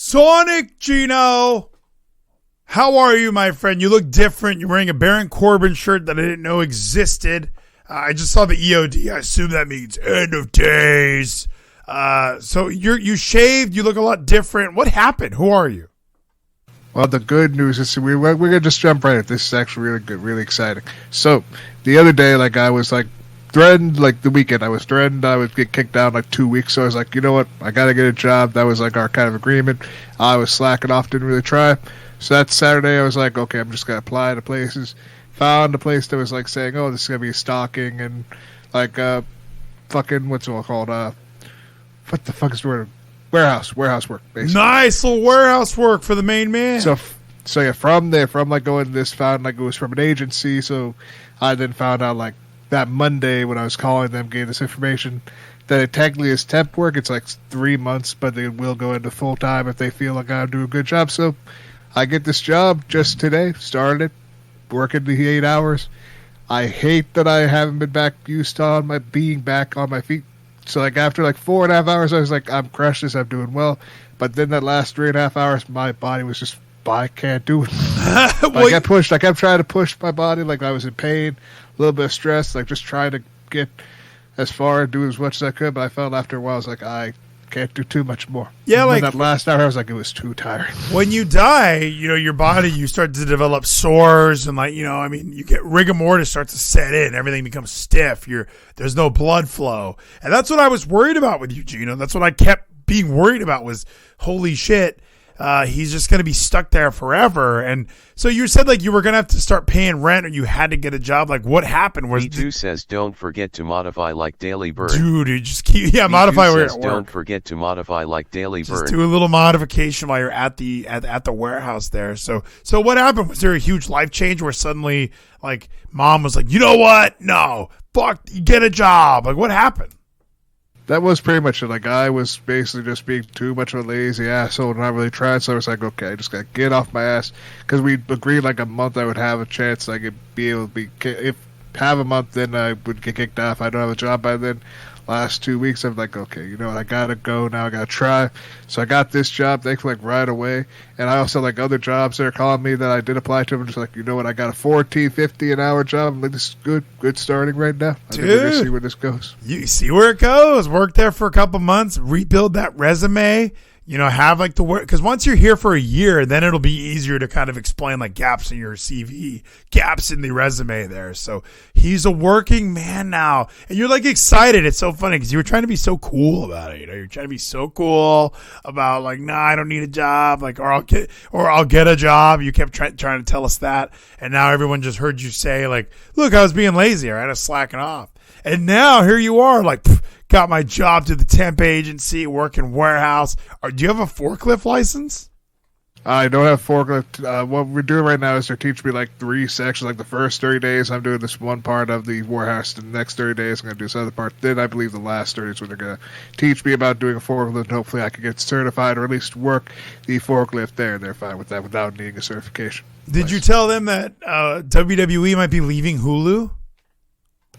Sonic Geno, how are you, my friend? You look different. You're wearing a Baron Corbin shirt that I didn't know existed. I just saw the EOD. I assume that means end of days. So you shaved. You look a lot different. What happened? Who are you? Well, the good news is we're going to just jump right in. This is actually really good, really exciting. So the other day, I was threatened, the weekend, I was threatened I would get kicked out in 2 weeks. So I was like, you know what? I got to get a job. That was our kind of agreement. I was slacking off, didn't really try. So that Saturday, I was like, okay, I'm just going to apply to places. Found a place that was saying, oh, this is going to be stocking and fucking, what's it called? What the fuck is the word? Warehouse work, basically. Nice little warehouse work for the main man. So yeah, from there, going to this, found it was from an agency. So I then found out that Monday when I was calling them, gave this information that it technically is temp work. It's 3 months, but they will go into full time if they feel like I do a good job. So I get this job just today, started it, working the 8 hours. I hate that I haven't been back used to being back on my feet. So after 4.5 hours, I was I'm crushed this, I'm doing well. But then that last 3.5 hours, my body was just, I can't do it. I got pushed. I kept trying to push my body. I was in pain, a little bit of stress, just trying to get as far and do as much as I could. But I felt after a while, I was I can't do too much more. Yeah, and that last hour, I was it was too tired. When you die, your body, you start to develop sores and you get rigor mortis starts to set in. Everything becomes stiff. There's no blood flow. And that's what I was worried about with you, Geno. That's what I kept being worried about was, holy shit, he's just going to be stuck there forever. And so you said you were going to have to start paying rent or you had to get a job. What happened? V2 says don't forget to modify like Daily Bird. Dude, you just keep, modify where you're at work. Don't forget to modify like Daily Bird. Just do a little modification while you're at the warehouse there. So what happened? Was there a huge life change where suddenly mom was you know what? No, fuck, you get a job. What happened? That was pretty much it. I was basically just being too much of a lazy asshole and not really trying. So I was okay, I just got to get off my ass. Because we agreed a month I would have a chance. I could be able to have a month, then I would get kicked off. I don't have a job by then. Last 2 weeks, I'm okay, you know what? I got to go now. I got to try. So I got this job, thankfully, right away. And I also other jobs that are calling me that I did apply to. I'm just you know what? I got a $14.50 an hour job. This is good starting right now. I think we're going to see where this goes. You see where it goes. Work there for a couple months, rebuild that resume. Have the work, because once you're here for a year, then it'll be easier to kind of explain gaps in your CV, gaps in the resume there. So he's a working man now, and you're excited. It's so funny because you were trying to be so cool about it. You're trying to be so cool about nah, I don't need a job, or I'll get a job. You kept trying to tell us that, and now everyone just heard you say look, I was being lazy. I was slacking off, and now here you are got my job to the temp agency, working warehouse. Do you have a forklift license? I don't have forklift. What we're doing right now is they're teaching me 3 sections. The first 30 days, I'm doing this one part of the warehouse. The next 30 days, I'm going to do this other part. Then I believe the last 30 is when they're going to teach me about doing a forklift. And hopefully I can get certified or at least work the forklift there. And they're fine with that without needing a certification. Did you tell them that WWE might be leaving Hulu?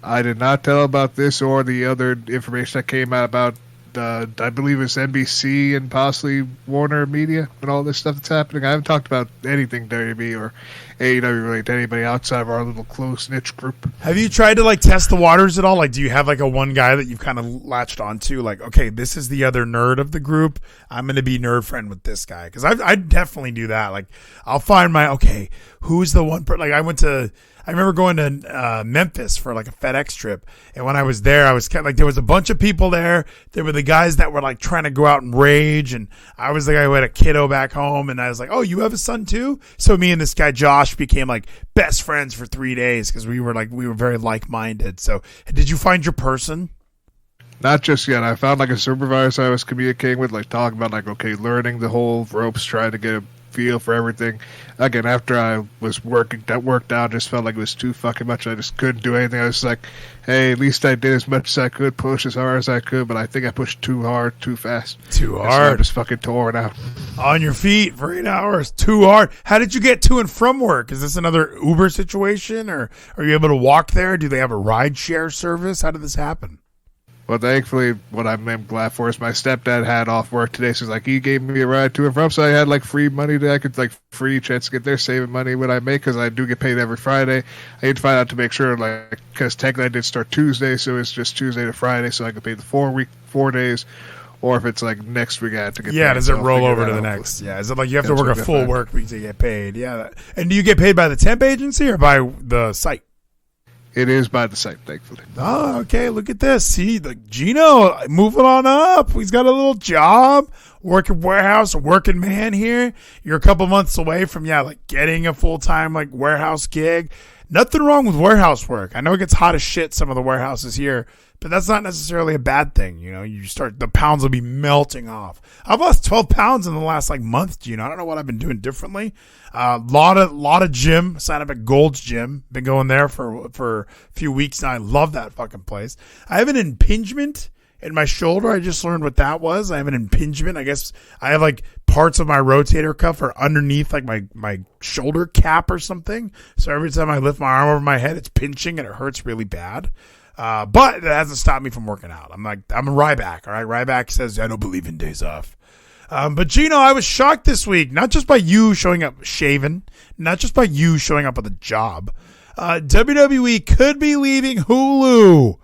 I did not tell about this or the other information that came out about, I believe it's NBC and possibly Warner Media and all this stuff that's happening. I haven't talked about anything WWE or AEW related to anybody outside of our little close niche group. Have you tried to test the waters at all? Do you have a one guy that you've kind of latched onto? Okay, this is the other nerd of the group. I'm going to be nerd friend with this guy. Because I definitely do that. I'll find who's the one I remember going to Memphis for a FedEx trip, and when I was there, I was kind of there was a bunch of people there. There were the guys that were trying to go out and rage, and I was the guy who had a kiddo back home, and I was oh, you have a son too? So me and this guy Josh became best friends for 3 days because we were very like-minded. So did you find your person? Not just yet. I found a supervisor I was communicating with, talking about okay, learning the whole ropes, trying to get a feel for everything. Again, after I was worked out, just felt it was too fucking much. I just couldn't do anything. I was hey, at least I did as much as I could, push as hard as I could, but I think I pushed too hard, too fast. Too hard. So I just fucking tore it out. On your feet for 8 hours. Too hard. How did you get to and from work? Is this another Uber situation, or are you able to walk there? Do they have a ride share service? How did this happen? Well, thankfully, what I'm glad for is my stepdad had off work today, so he gave me a ride to and from, so I had free money that I could free chance to get there, saving money when I make, because I do get paid every Friday. I need to find out to make sure, because technically I did start Tuesday, so it's just Tuesday to Friday, so I can pay the 4 days, or if it's next week I have to get paid. Yeah, does it roll over to the next? Yeah, is it you have to work a full work week to get paid? Yeah, and do you get paid by the temp agency or by the site? It is by the site, thankfully. Oh, okay. Look at this. See, Geno moving on up. He's got a little job, working warehouse, working man here. You're a couple months away from, getting a full-time, warehouse gig. Nothing wrong with warehouse work. I know it gets hot as shit, some of the warehouses here, but that's not necessarily a bad thing. The pounds will be melting off. I've lost 12 pounds in the last month, Geno. I don't know what I've been doing differently. Lot of gym. Signed up at Gold's Gym. Been going there for a few weeks now. I love that fucking place. I have an impingement in my shoulder. I just learned what that was. I have an impingement. I guess I have parts of my rotator cuff are underneath my shoulder cap or something. So every time I lift my arm over my head, it's pinching and it hurts really bad. But it hasn't stopped me from working out. I'm a Ryback. All right. Ryback says, I don't believe in days off. But Geno, I was shocked this week, not just by you showing up shaven, not just by you showing up with a job. WWE could be leaving Hulu.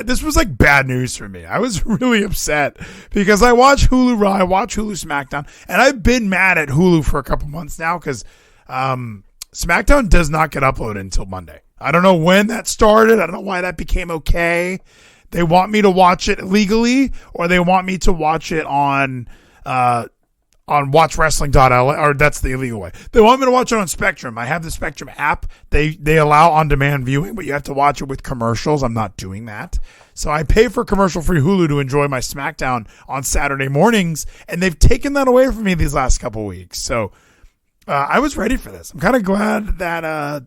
This was bad news for me. I was really upset because I watch Hulu Raw, I watch Hulu SmackDown, and I've been mad at Hulu for a couple months now because SmackDown does not get uploaded until Monday. I don't know when that started. I don't know why that became okay. They want me to watch it legally, or they want me to watch it on watchwrestling.la, or that's the illegal way. They want me to watch it on Spectrum. I have the Spectrum app. They allow on-demand viewing, but you have to watch it with commercials. I'm not doing that. So I pay for commercial-free Hulu to enjoy my SmackDown on Saturday mornings, and they've taken that away from me these last couple weeks. So I was ready for this. I'm kind of glad that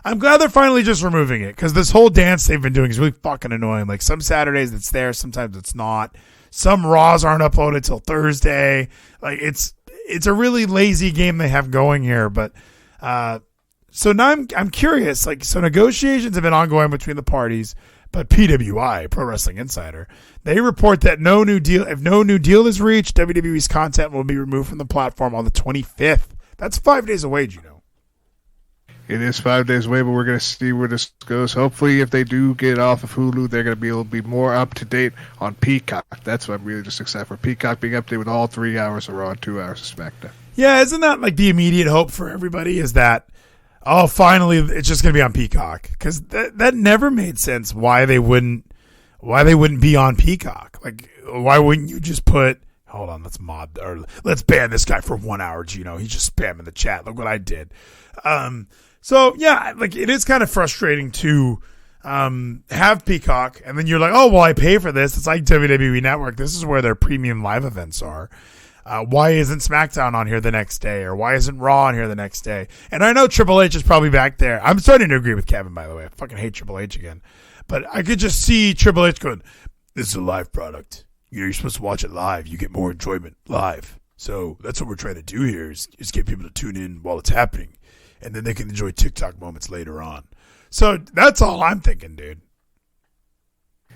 I'm glad they're finally just removing it, because this whole dance they've been doing is really fucking annoying. Some Saturdays it's there, sometimes it's not. Some Raws aren't uploaded till Thursday. It's a really lazy game they have going here. But so now I'm curious. So negotiations have been ongoing between the parties, but PWI, Pro Wrestling Insider, they report that if no new deal is reached, WWE's content will be removed from the platform on the 25th. That's 5 days away, Geno. It is 5 days away, but we're going to see where this goes. Hopefully, if they do get off of Hulu, they're going to be able to be more up-to-date on Peacock. That's what I'm really just excited for. Peacock being up-to-date with all 3 hours of Raw and 2 hours of SmackDown. Yeah, isn't that the immediate hope for everybody is that, finally, it's just going to be on Peacock? Because that never made sense why they wouldn't be on Peacock. Why wouldn't you just put... Hold on, let's ban this guy for 1 hour, Geno. He's just spamming the chat. Look what I did. So yeah, it is kind of frustrating to have Peacock, and then you're like, oh well, I pay for this. It's like WWE Network. This is where their premium live events are. Why isn't SmackDown on here the next day, or why isn't Raw on here the next day? And I know Triple H is probably back there. I'm starting to agree with Kevin, by the way. I fucking hate Triple H again, but I could just see Triple H going, "This is a live product. You're supposed to watch it live. You get more enjoyment live. So that's what we're trying to do here is get people to tune in while it's happening. And then they can enjoy TikTok moments later on." So that's all I'm thinking, dude.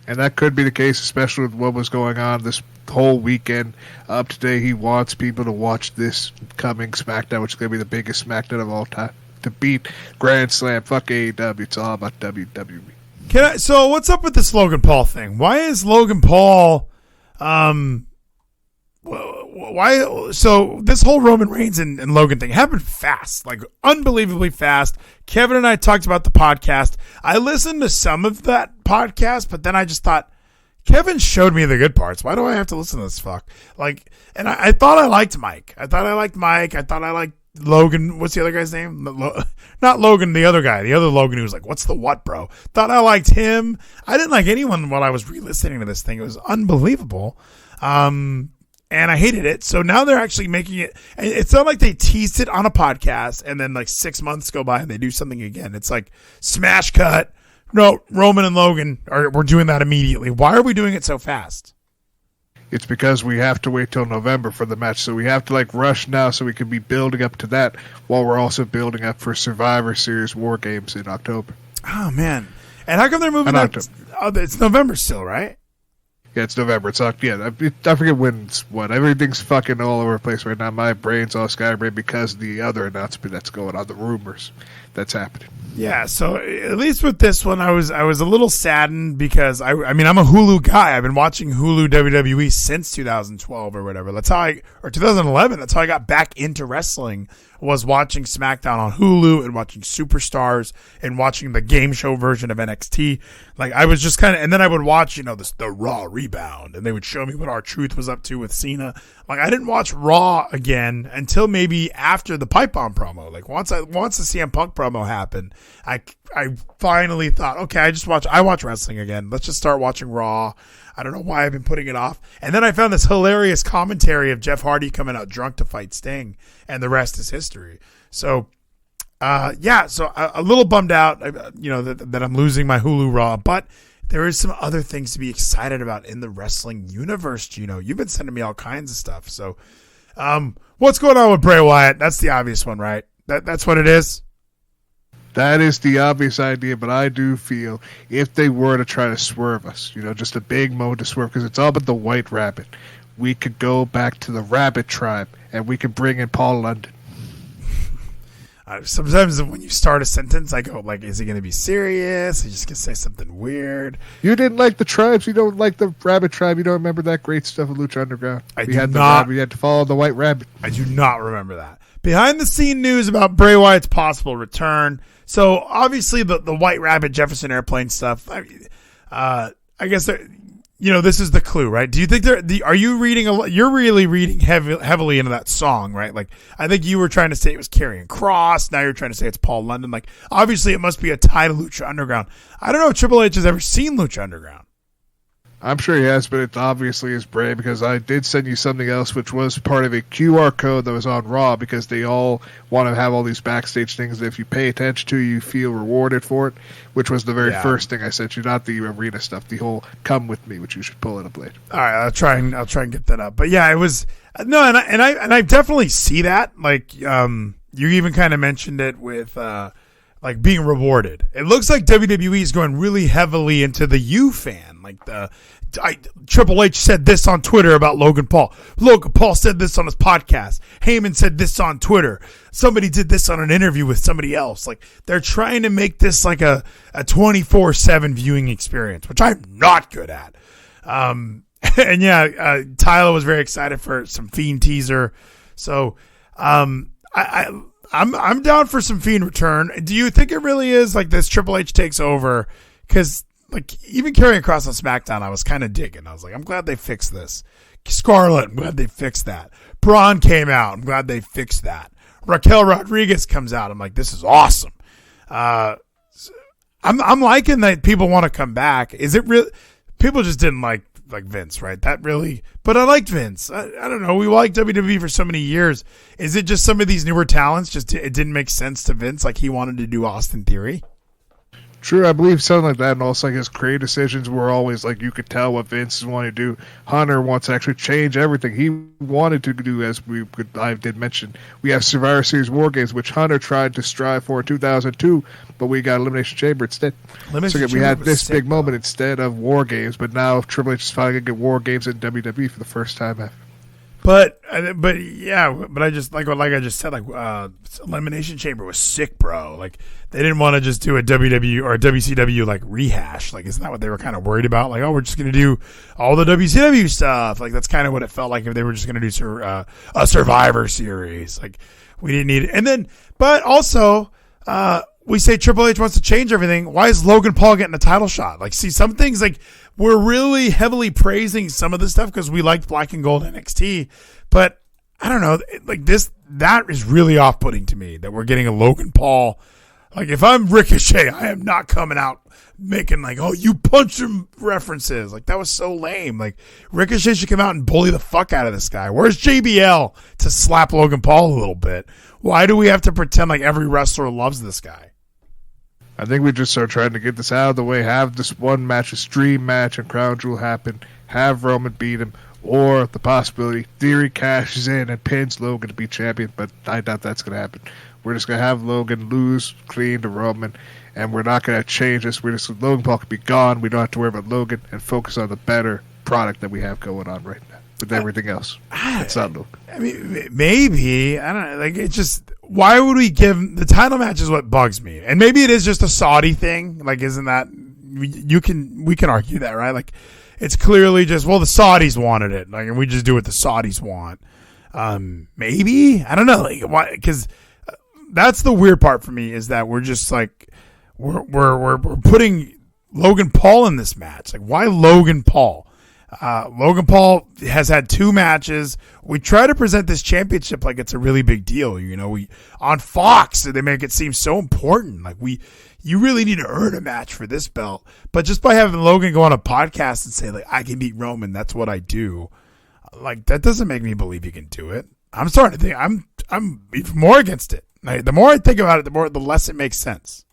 And that could be the case, especially with what was going on this whole weekend. Up today, he wants people to watch this coming SmackDown, which is going to be the biggest SmackDown of all time. To beat Grand Slam, fuck AEW. It's all about WWE. So what's up with this Logan Paul thing? Why is Logan Paul... Why? So this whole Roman Reigns and Logan thing happened fast, unbelievably fast. Kevin and I talked about the podcast. I listened to some of that podcast, but then I just thought, Kevin showed me the good parts. Why do I have to listen to this fuck? And I thought I liked Mike. I thought I liked Logan. What's the other guy's name? Not Logan, the other guy. The other Logan who was like, what's the what, bro? Thought I liked him. I didn't like anyone while I was re-listening to this thing. It was unbelievable. And I hated it. So now they're actually making it. It's not like they teased it on a podcast and then 6 months go by and they do something again. It's like smash cut. No, Roman and Logan we're doing that immediately. Why are we doing it so fast? It's because we have to wait till November for the match. So we have to rush now so we can be building up to that while we're also building up for Survivor Series War Games in October. Oh, man. And how come they're moving that? it's November still, right? Yeah, it's November. It's I forget when it's what. Everything's fucking all over the place right now. My brain's all scattered because of the other announcement that's going on, the rumors that's happening. Yeah, so at least with this one, I was a little saddened because I mean I'm a Hulu guy. I've been watching Hulu WWE since 2012 or whatever. That's how or 2011. That's how I got back into wrestling. Was watching SmackDown on Hulu and watching Superstars and watching the game show version of NXT. Like I was just kind of, and then I would watch, the Raw Rebound, and they would show me what R-Truth was up to with Cena. Like I didn't watch Raw again until maybe after the Pipe Bomb promo. Like once the CM Punk promo happened, I finally thought, okay, I watch wrestling again. Let's just start watching Raw. I don't know why I've been putting it off. And then I found this hilarious commentary of Jeff Hardy coming out drunk to fight Sting, and the rest is history. So, so a little bummed out, that I'm losing my Hulu Raw, but there is some other things to be excited about in the wrestling universe, Geno. You've been sending me all kinds of stuff. So, what's going on with Bray Wyatt? That's the obvious one, right? That's what it is. That is the obvious idea, but I do feel if they were to try to swerve us, just a big moment to swerve, because it's all about the White Rabbit, we could go back to the Rabbit Tribe, and we could bring in Paul London. Sometimes when you start a sentence, I go, like, is he going to be serious? Is he just going to say something weird? You didn't like the tribes. You don't like the Rabbit Tribe. You don't remember that great stuff with Lucha Underground. We had to follow the White Rabbit. I do not remember that. Behind the scene news about Bray Wyatt's possible return. So obviously the White Rabbit Jefferson Airplane stuff. I guess this is the clue, right? Do you think are you reading you're really reading heavily into that song, right? Like I think you were trying to say it was Karrion Kross. Now you're trying to say it's Paul London. Like obviously it must be a tie to Lucha Underground. I don't know if Triple H has ever seen Lucha Underground. I'm sure he has, but it obviously is Bray, because I did send you something else which was part of a QR code that was on Raw, because they all want to have all these backstage things that if you pay attention to, you feel rewarded for it, which was the very first thing I sent you, not the arena stuff, the whole come with me, which you should pull it up later. All right, I'll try and get that up. But yeah, it was and I definitely see that. Like you even kind of mentioned it with like being rewarded. It looks like WWE is going really heavily into the you fan. Like Triple H said this on Twitter about Logan Paul. Logan Paul said this on his podcast. Heyman said this on Twitter. Somebody did this on an interview with somebody else. Like they're trying to make this like a 24/7 viewing experience, which I'm not good at. And yeah, Tyler was very excited for some Fiend teaser. So I'm down for some Fiend return. Do you think it really is like this Triple H takes over? Because like even Karrion Kross on SmackDown, I was kind of digging. I was like, I'm glad they fixed this. Scarlett, I'm glad they fixed that. Braun came out. I'm glad they fixed that. Raquel Rodriguez comes out. I'm like, this is awesome. I'm liking that people want to come back. Is it real? People just didn't like Vince, right? That really, but I liked Vince. I don't know. We liked WWE for so many years. Is it just some of these newer talents? It didn't make sense to Vince. Like he wanted to do Austin Theory. True, I believe something like that, and also like his creative decisions were always like you could tell what Vince wanted to do. Hunter wants to actually change everything. He wanted to do, as I did mention, we have Survivor Series War Games, which Hunter tried to strive for in 2002, but we got Elimination Chamber instead. So we had this big moment instead of War Games, but now Triple H is finally going to get War Games in WWE for the first time ever. But I just like I just said, Elimination Chamber was sick, bro. Like they didn't want to just do a WWE or a WCW like rehash. Like isn't that what they were kind of worried about? Like, oh, we're just gonna do all the WCW stuff. Like that's kind of what it felt like if they were just gonna do a Survivor Series. Like we didn't need it. And then, but also, we say Triple H wants to change everything. Why is Logan Paul getting a title shot? Like, see, some things like we're really heavily praising some of the stuff because we liked Black and Gold NXT, but I don't know, like that is really off-putting to me that we're getting a Logan Paul. Like, if I'm Ricochet, I am not coming out making like, oh, you punch him references. Like, that was so lame. Like, Ricochet should come out and bully the fuck out of this guy. Where's JBL to slap Logan Paul a little bit? Why do we have to pretend like every wrestler loves this guy? I think we just are trying to get this out of the way, have this one match, a stream match, and Crown Jewel happen, have Roman beat him, or the possibility Theory cashes in and pins Logan to be champion, but I doubt that's going to happen. We're just going to have Logan lose clean to Roman, and we're not going to change this. Logan Paul can be gone. We don't have to worry about Logan and focus on the better product that we have going on right now with everything else. It's not Logan. I mean, maybe. I don't know. Like, it just, why would we give, the title match is what bugs me. And maybe it is just a Saudi thing. Like, isn't that, we can argue that, right? Like, it's clearly just, well, the Saudis wanted it. Like, and we just do what the Saudis want. Maybe, I don't know. Like, why? Because that's the weird part for me, is that we're just like, we're putting Logan Paul in this match. Like, why Logan Paul? Logan Paul has had 2 matches. We try to present this championship like it's a really big deal. You know, we on Fox, they make it seem so important. Like, you really need to earn a match for this belt. But just by having Logan go on a podcast and say, like, I can beat Roman, that's what I do. Like, that doesn't make me believe he can do it. I'm starting to think I'm even more against it. Like, the more I think about it, the less it makes sense.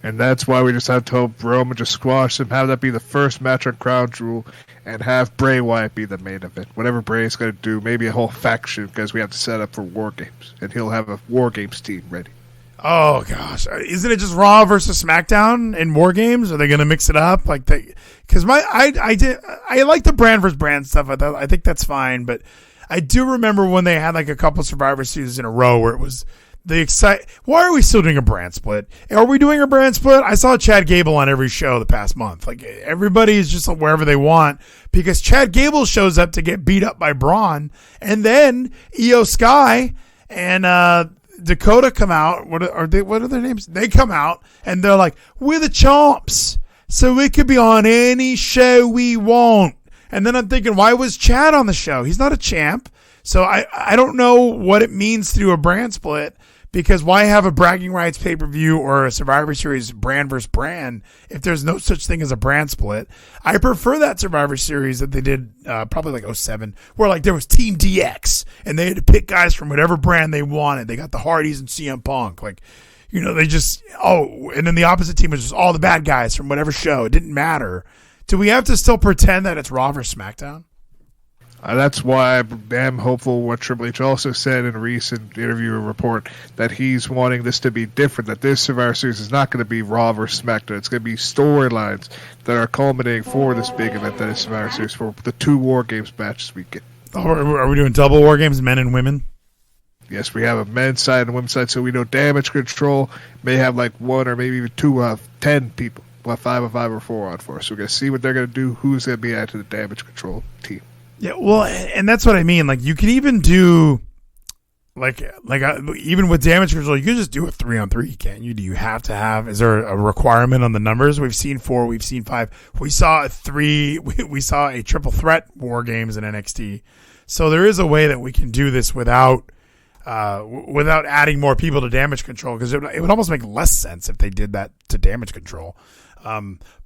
And that's why we just have to hope Roman just squash him, have that be the first match on Crown Jewel, and have Bray Wyatt be the main event. Whatever Bray's going to do, maybe a whole faction, because we have to set up for War Games. And he'll have a War Games team ready. Oh, gosh. Isn't it just Raw versus SmackDown in War Games? Are they going to mix it up? Like, because I like the brand versus brand stuff. I think that's fine. But I do remember when they had like a couple Survivor Series in a row where it was why are we still doing a brand split? Are we doing a brand split? I saw Chad Gable on every show the past month. Like, everybody is just wherever they want, because Chad Gable shows up to get beat up by Braun, and then Io Sky and Dakota come out. What are their names? They come out and they're like, we're the champs, so we could be on any show we want. And then I'm thinking, why was Chad on the show? He's not a champ. So I don't know what it means to do a brand split, because why have a bragging rights pay-per-view or a Survivor Series brand versus brand if there's no such thing as a brand split? I prefer that Survivor Series that they did probably like 07, where like there was Team DX and they had to pick guys from whatever brand they wanted. They got the Hardys and CM Punk. Like, you know, they just, and then the opposite team was just all the bad guys from whatever show. It didn't matter. Do we have to still pretend that it's Raw versus SmackDown? That's why I'm damn hopeful what Triple H also said in a recent interview or report, that he's wanting this to be different, that this Survivor Series is not going to be Raw versus SmackDown. It's going to be storylines that are culminating for this big event that is Survivor Series, for the 2 War Games matches we get. Are we doing double War Games, men and women? Yes, we have a men's side and a women's side, so we know Damage Control may have like 1 or maybe even 2 10 people. We'll have 5 or 4 on for us. So we're going to see what they're going to do, who's going to be added to the Damage Control team. Yeah, well, and that's what I mean. Like, you can even do, even with Damage Control, you can just do a 3-on-3, can't you? Do you have to have, is there a requirement on the numbers? We've seen 4, we've seen 5. We saw a 3, we saw a triple threat War Games in NXT. So there is a way that we can do this without adding more people to Damage Control, because it would almost make less sense if they did that to Damage Control.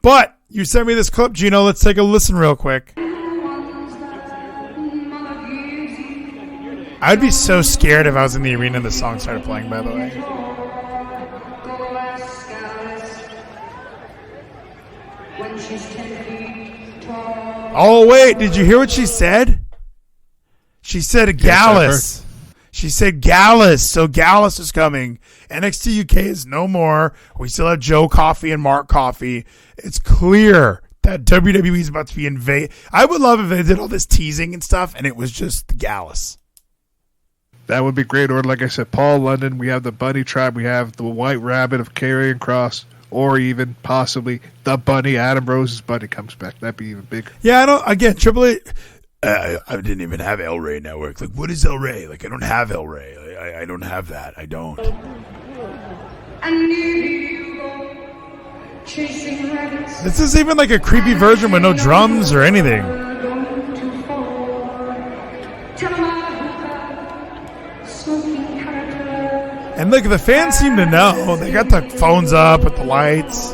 But you sent me this clip, Gino. Let's take a listen real quick. I'd be so scared if I was in the arena and the song started playing, by the way. Oh, wait. Did you hear what she said? She said Gallus. She said Gallus. So Gallus is coming. NXT UK is no more. We still have Joe Coffey and Mark Coffey. It's clear that WWE is about to be invaded. I would love if they did all this teasing and stuff and it was just the Gallus. That would be great. Or like I said, Paul London, we have the Bunny Tribe, we have the White Rabbit of Karrion Kross, or even possibly the Bunny, Adam Rose's Bunny comes back. That'd be even bigger. Yeah, Triple H, I didn't even have El Rey Network. Like, what is El Rey? Like, I don't have El Rey. I don't have that. I don't. This is even like a creepy version with no drums or anything. And look, the fans seem to know. They got the phones up with the lights.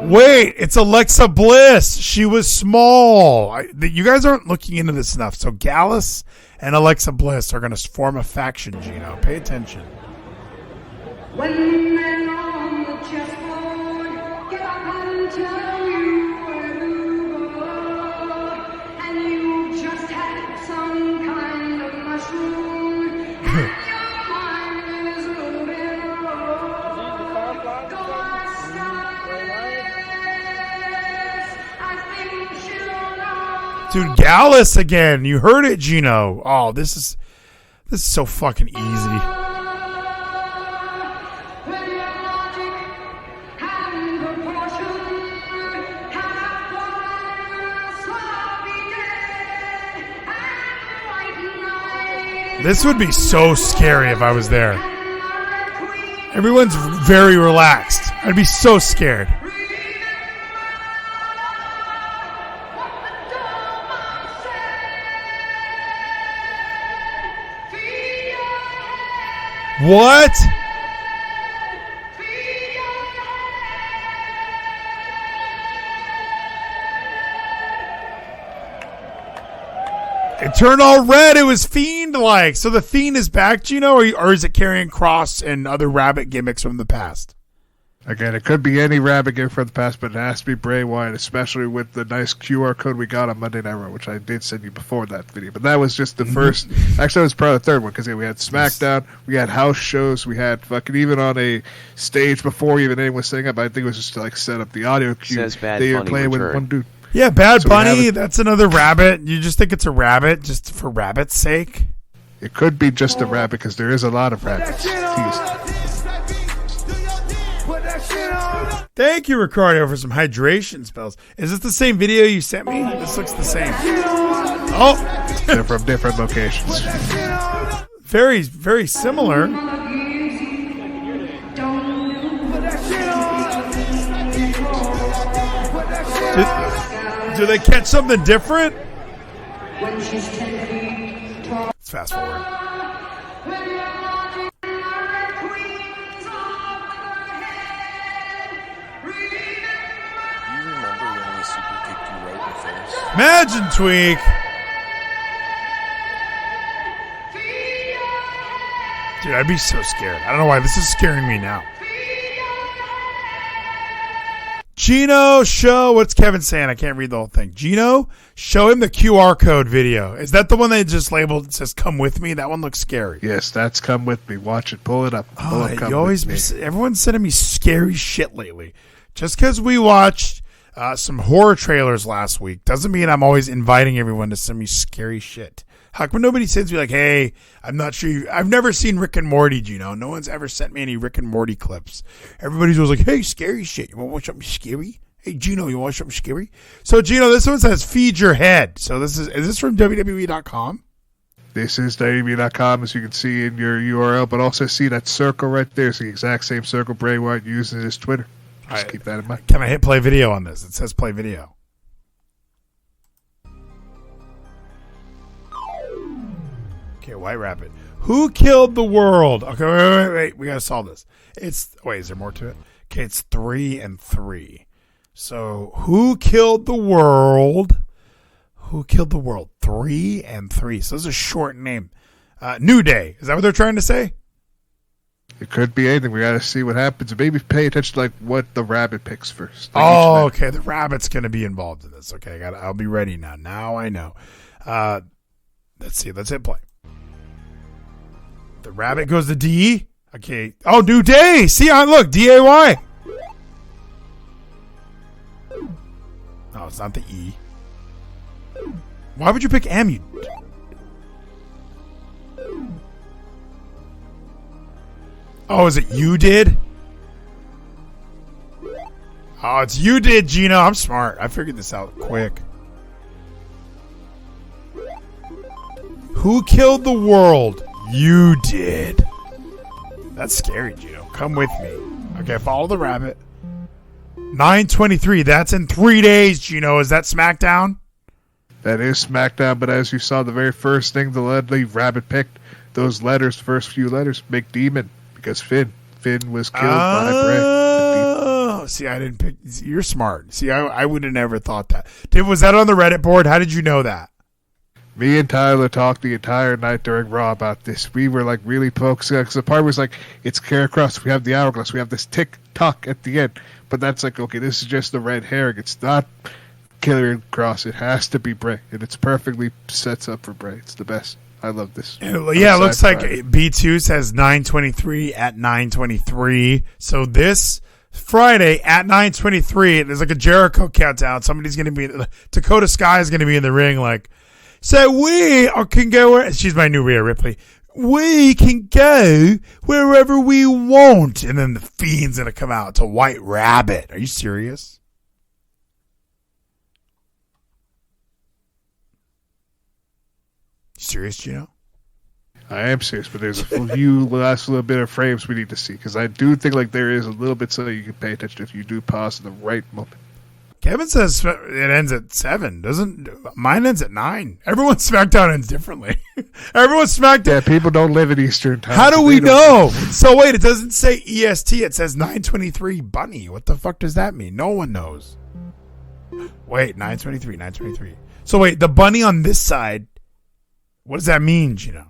Wait, it's Alexa Bliss. She was small. You guys aren't looking into this enough. So Gallus and Alexa Bliss are going to form a faction, Gino. Pay attention. When they're on the chessboard, get up and tell you where to go. Dude, Gallus again. You heard it, Geno. Oh, this is so fucking easy. This would be so scary if I was there. Everyone's very relaxed. I'd be so scared. What? It turned all red. It was Fiend-like. So the Fiend is back, Geno, or is it carrying Cross and other rabbit gimmicks from the past? Again, it could be any rabbit gift from the past, but it has to be Bray Wyatt, especially with the nice QR code we got on Monday Night Raw, which I did send you before that video. But that was just the first. Actually, that was probably the third one, because we had SmackDown, we had house shows, we had fucking even on a stage before even anyone was saying up. I think it was just to like set up the audio cue. Says Bad they were Bunny playing return. with one dude. Yeah, Bad Bunny. That's another rabbit. You just think it's a rabbit just for rabbit's sake? It could be just a rabbit, because there is a lot of rabbits. Thank you, Ricardo, for some hydration spells. Is this the same video you sent me? This looks the same. Oh, They're from different locations. very, very similar. Do they catch something different? Let's fast forward. Imagine, Tweak. Dude, I'd be so scared. I don't know why this is scaring me now. Geno, show. What's Kevin saying? I can't read the whole thing. Geno, show him the QR code video. Is that the one they just labeled? It says "Come with me." That one looks scary. Yes, that's Come With Me. Watch it. Pull it up. Pull up, You always, everyone's sending me scary shit lately. Just because we watched some horror trailers last week doesn't mean I'm always inviting everyone to send me scary shit. How come nobody sends me like, hey, I'm not sure. I've never seen Rick and Morty, Geno. No one's ever sent me any Rick and Morty clips. Everybody's always like, hey, scary shit. You want to watch something scary? Hey, Geno, you want to watch something scary? So, Geno, this one says feed your head. So is this from WWE.com? This is WWE.com, as you can see in your URL, but also see that circle right there. It's the exact same circle Bray Wyatt uses in his Twitter. Just keep that in mind. Can I hit play video on this? It says play video. Okay, White Rabbit. Who killed the world? Okay, wait. We got to solve this. Is there more to it? Okay, it's 3 and 3. So, who killed the world? Who killed the world? 3 and 3. So, this is a short name. New Day. Is that what they're trying to say? It could be anything. We got to see what happens. Maybe pay attention to like what the rabbit picks first. Oh, okay. The rabbit's going to be involved in this. Okay, I'll be ready now. Now I know. Let's see. Let's hit play. The rabbit goes to D. Okay. Oh, New Day. See, look, D-A-Y. No, it's not the E. Why would you pick M? Oh, is it you did? Oh, it's you did, Geno. I'm smart. I figured this out quick. Who killed the world? You did. That's scary, Geno. Come with me. Okay, follow the rabbit. 9/23. That's in 3 days, Geno. Is that SmackDown? That is SmackDown, but as you saw, the very first thing the rabbit picked, those letters, first few letters, make demon, because Finn was killed by Bray. Oh, see, I didn't pick. You're smart. See, I would have never thought that. Was that on the Reddit board? How did you know that? Me and Tyler talked the entire night during Raw about this. We were like really focusing because the part was like, it's Kara Cross. We have the hourglass. We have this tick tock at the end. But that's like, okay, this is just the red herring. It's not Killer Cross. It has to be Bray, and it's perfectly sets up for Bray. It's the best. I love this. Yeah, it looks like B2 says 9/23 at 9/23. So this Friday at 9:23. There's like a Jericho countdown. Somebody's going to be, Dakota Sky is going to be in the ring. Like, so we can go. She's my new Rhea Ripley. We can go wherever we want. And then the Fiend's going to come out. It's a White Rabbit. Are you serious? Serious, Gino? I am serious, but there's a few last little bit of frames we need to see, because I do think like there is a little bit so you can pay attention if you do pause in the right moment. Kevin says it ends at 7. Mine ends at 9. Everyone's SmackDown ends differently. Everyone's SmackDown. Yeah, people don't live in Eastern time. How do we know? So wait, it doesn't say EST. It says 9:23 bunny. What the fuck does that mean? No one knows. Wait, 9:23. So wait, the bunny on this side, what does that mean, Gino?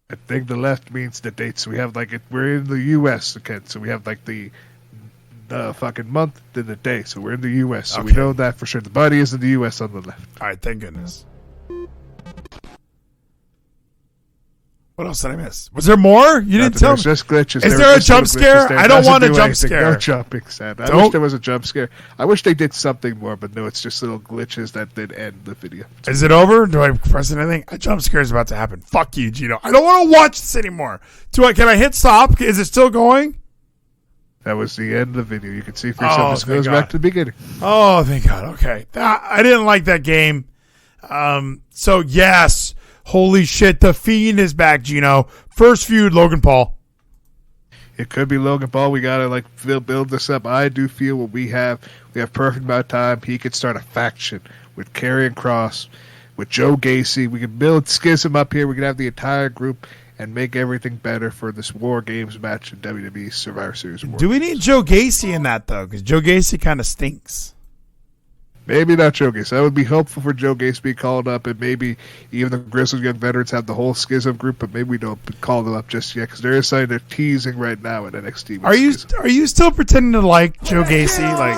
I think the left means the date. So we have like we're in the U.S. again. So we have like the fucking month then the day. So we're in the U.S. So we know that for sure. The bunny is in the U.S. on the left. All right, thank goodness. What else did I miss? Was there more? You didn't tell me. Just glitches. Is there a jump scare? I don't want a jump scare. No jumping, Sad. I wish there was a jump scare. I wish they did something more, but no, it's just little glitches that did end the video. Is it over? Do I press anything? A jump scare is about to happen. Fuck you, Gino. I don't want to watch this anymore. Can I hit stop? Is it still going? That was the end of the video. You can see for yourself. This goes back to the beginning. Oh, thank God. Okay. I didn't like that game. So, yes. Holy shit. The Fiend is back, Gino. First feud, Logan Paul. It could be Logan Paul. We got to build this up. I do feel what we have perfect amount of time. He could start a faction with Karrion Kross, with Joe Gacy. We can build Schism up here. We can have the entire group and make everything better for this War Games match in WWE Survivor Series. Do we need Joe Gacy in that, though? Because Joe Gacy kind of stinks. Maybe not Joe Gacy. That would be helpful for Joe Gacy to be called up, and maybe even the Grizzled Young Veterans have the whole Schism group, but maybe we don't call them up just yet, because there is something they're teasing right now at NXT. Are you still pretending to like Joe Gacy? Like,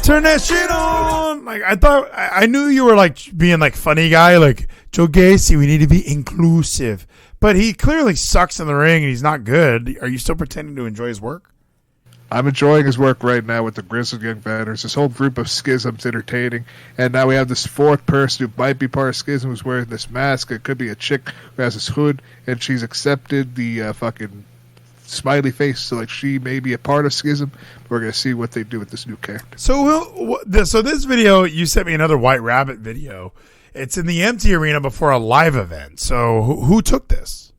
turn that shit on! Like, I knew you were like being like funny guy, like Joe Gacy. We need to be inclusive, but he clearly sucks in the ring and he's not good. Are you still pretending to enjoy his work? I'm enjoying his work right now with the Grizzled Young Veterans. This whole group of Schism's entertaining. And now we have this fourth person who might be part of Schism who's wearing this mask. It could be a chick who has this hood, and she's accepted the fucking smiley face. So, like, she may be a part of Schism. We're going to see what they do with this new character. So this video, you sent me another White Rabbit video. It's in the empty arena before a live event. So who took this?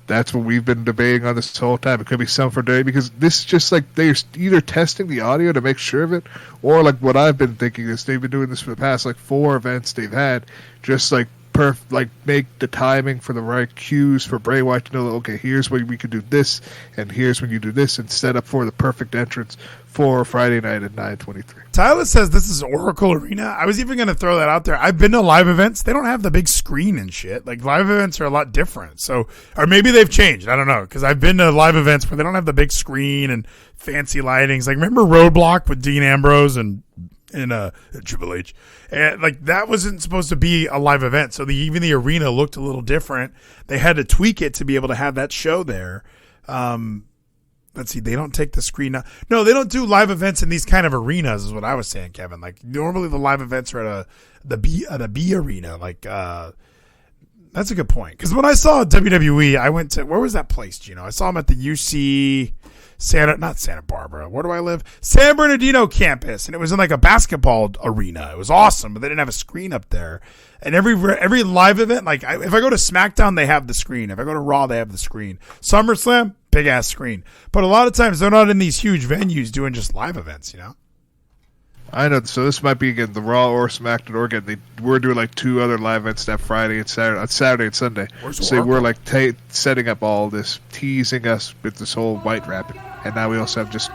That's what we've been debating on this whole time. It could be some for day, because this is just like they're either testing the audio to make sure of it, or like what I've been thinking is they've been doing this for the past like 4 events they've had, just like make the timing for the right cues for Bray Wyatt to know, okay, here's when we could do this, and here's when you do this, and set up for the perfect entrance for Friday night at 9:23. Tyler says this is Oracle Arena. I was even going to throw that out there. I've been to live events. They don't have the big screen and shit. Like, live events are a lot different. So, or maybe they've changed. I don't know. Because I've been to live events where they don't have the big screen and fancy lightings. Like, remember Roadblock with Dean Ambrose and Triple H? And like, that wasn't supposed to be a live event. So even the arena looked a little different. They had to tweak it to be able to have that show there. Let's see. They don't take the screen out. No, they don't do live events in these kind of arenas, is what I was saying, Kevin. Like, normally the live events are at the B arena. Like, that's a good point. Because when I saw WWE, I went to, where was that place, Gino? I saw them at the UC not Santa Barbara. Where do I live? San Bernardino campus. And it was in like a basketball arena. It was awesome, but they didn't have a screen up there. And every live event, like if I go to SmackDown, they have the screen. If I go to Raw, they have the screen. SummerSlam, big ass screen. But a lot of times they're not in these huge venues doing just live events, you know? I know. So this might be again the Raw or SmackDown, or again we're doing like 2 other live events that Friday and Saturday and Sunday. So we're like setting up all this, teasing us with this whole White Rabbit, and now we also have just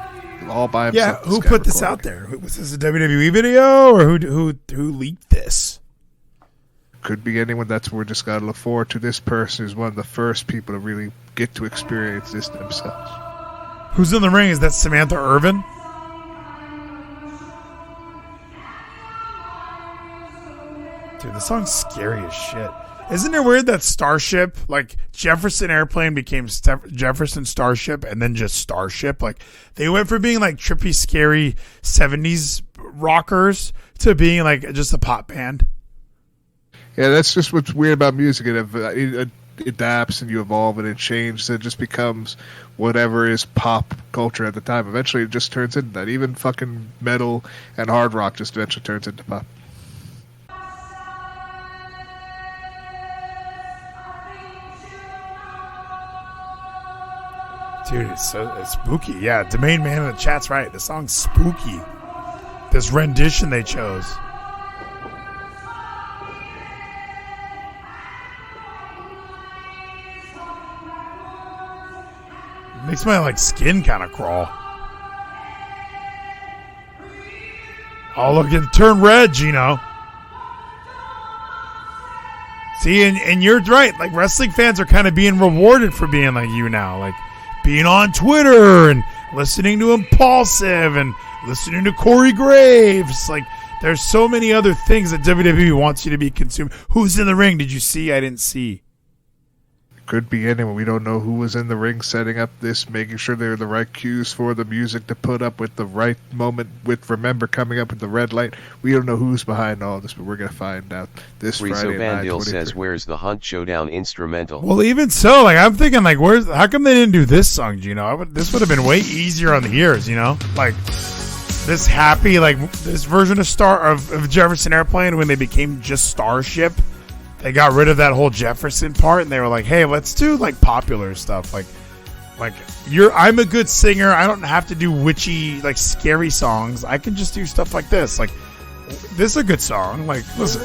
all by himself. Yeah, who put this out there? Was this a WWE video, or who leaked this? Could be anyone. That's what we're just gotta look forward to. This person is one of the first people to really get to experience this themselves. Who's in the ring? Is that Samantha Irvin? Dude, this song's scary as shit. Isn't it weird that Starship, like Jefferson Airplane became Jefferson Starship and then just Starship? Like they went from being like trippy, scary 70s rockers to being like just a pop band. Yeah, that's just what's weird about music. It adapts and you evolve and it changes. It just becomes whatever is pop culture at the time. Eventually it just turns into that. Even fucking metal and hard rock just eventually turns into pop. Dude, it's spooky. Yeah, Domain Man in the chat's right. The song's spooky. This rendition they chose. Makes my like skin kind of crawl. Oh, look, it turned red, Geno. See, and you're right. Like wrestling fans are kind of being rewarded for being like you now. Like being on Twitter and listening to Impulsive and listening to Corey Graves. Like there's so many other things that WWE wants you to be consumed. Who's in the ring? Did you see? I didn't see. Could be anyone. We don't know who was in the ring setting up this, making sure there are the right cues for the music to put up with the right moment with Remember coming up with the red light. We don't know who's behind all this, but we're going to find out this Friday at 9:23. says, where's the Hunt Showdown instrumental? Well, even so, like I'm thinking, like, how come they didn't do this song, Geno? This would have been way easier on the ears, you know? Like this happy, like this version of Jefferson Airplane when they became just Starship. They got rid of that whole Jefferson part, and they were like, "Hey, let's do like popular stuff. Like I'm a good singer. I don't have to do witchy, like scary songs. I can just do stuff like this. Like this is a good song. Like listen,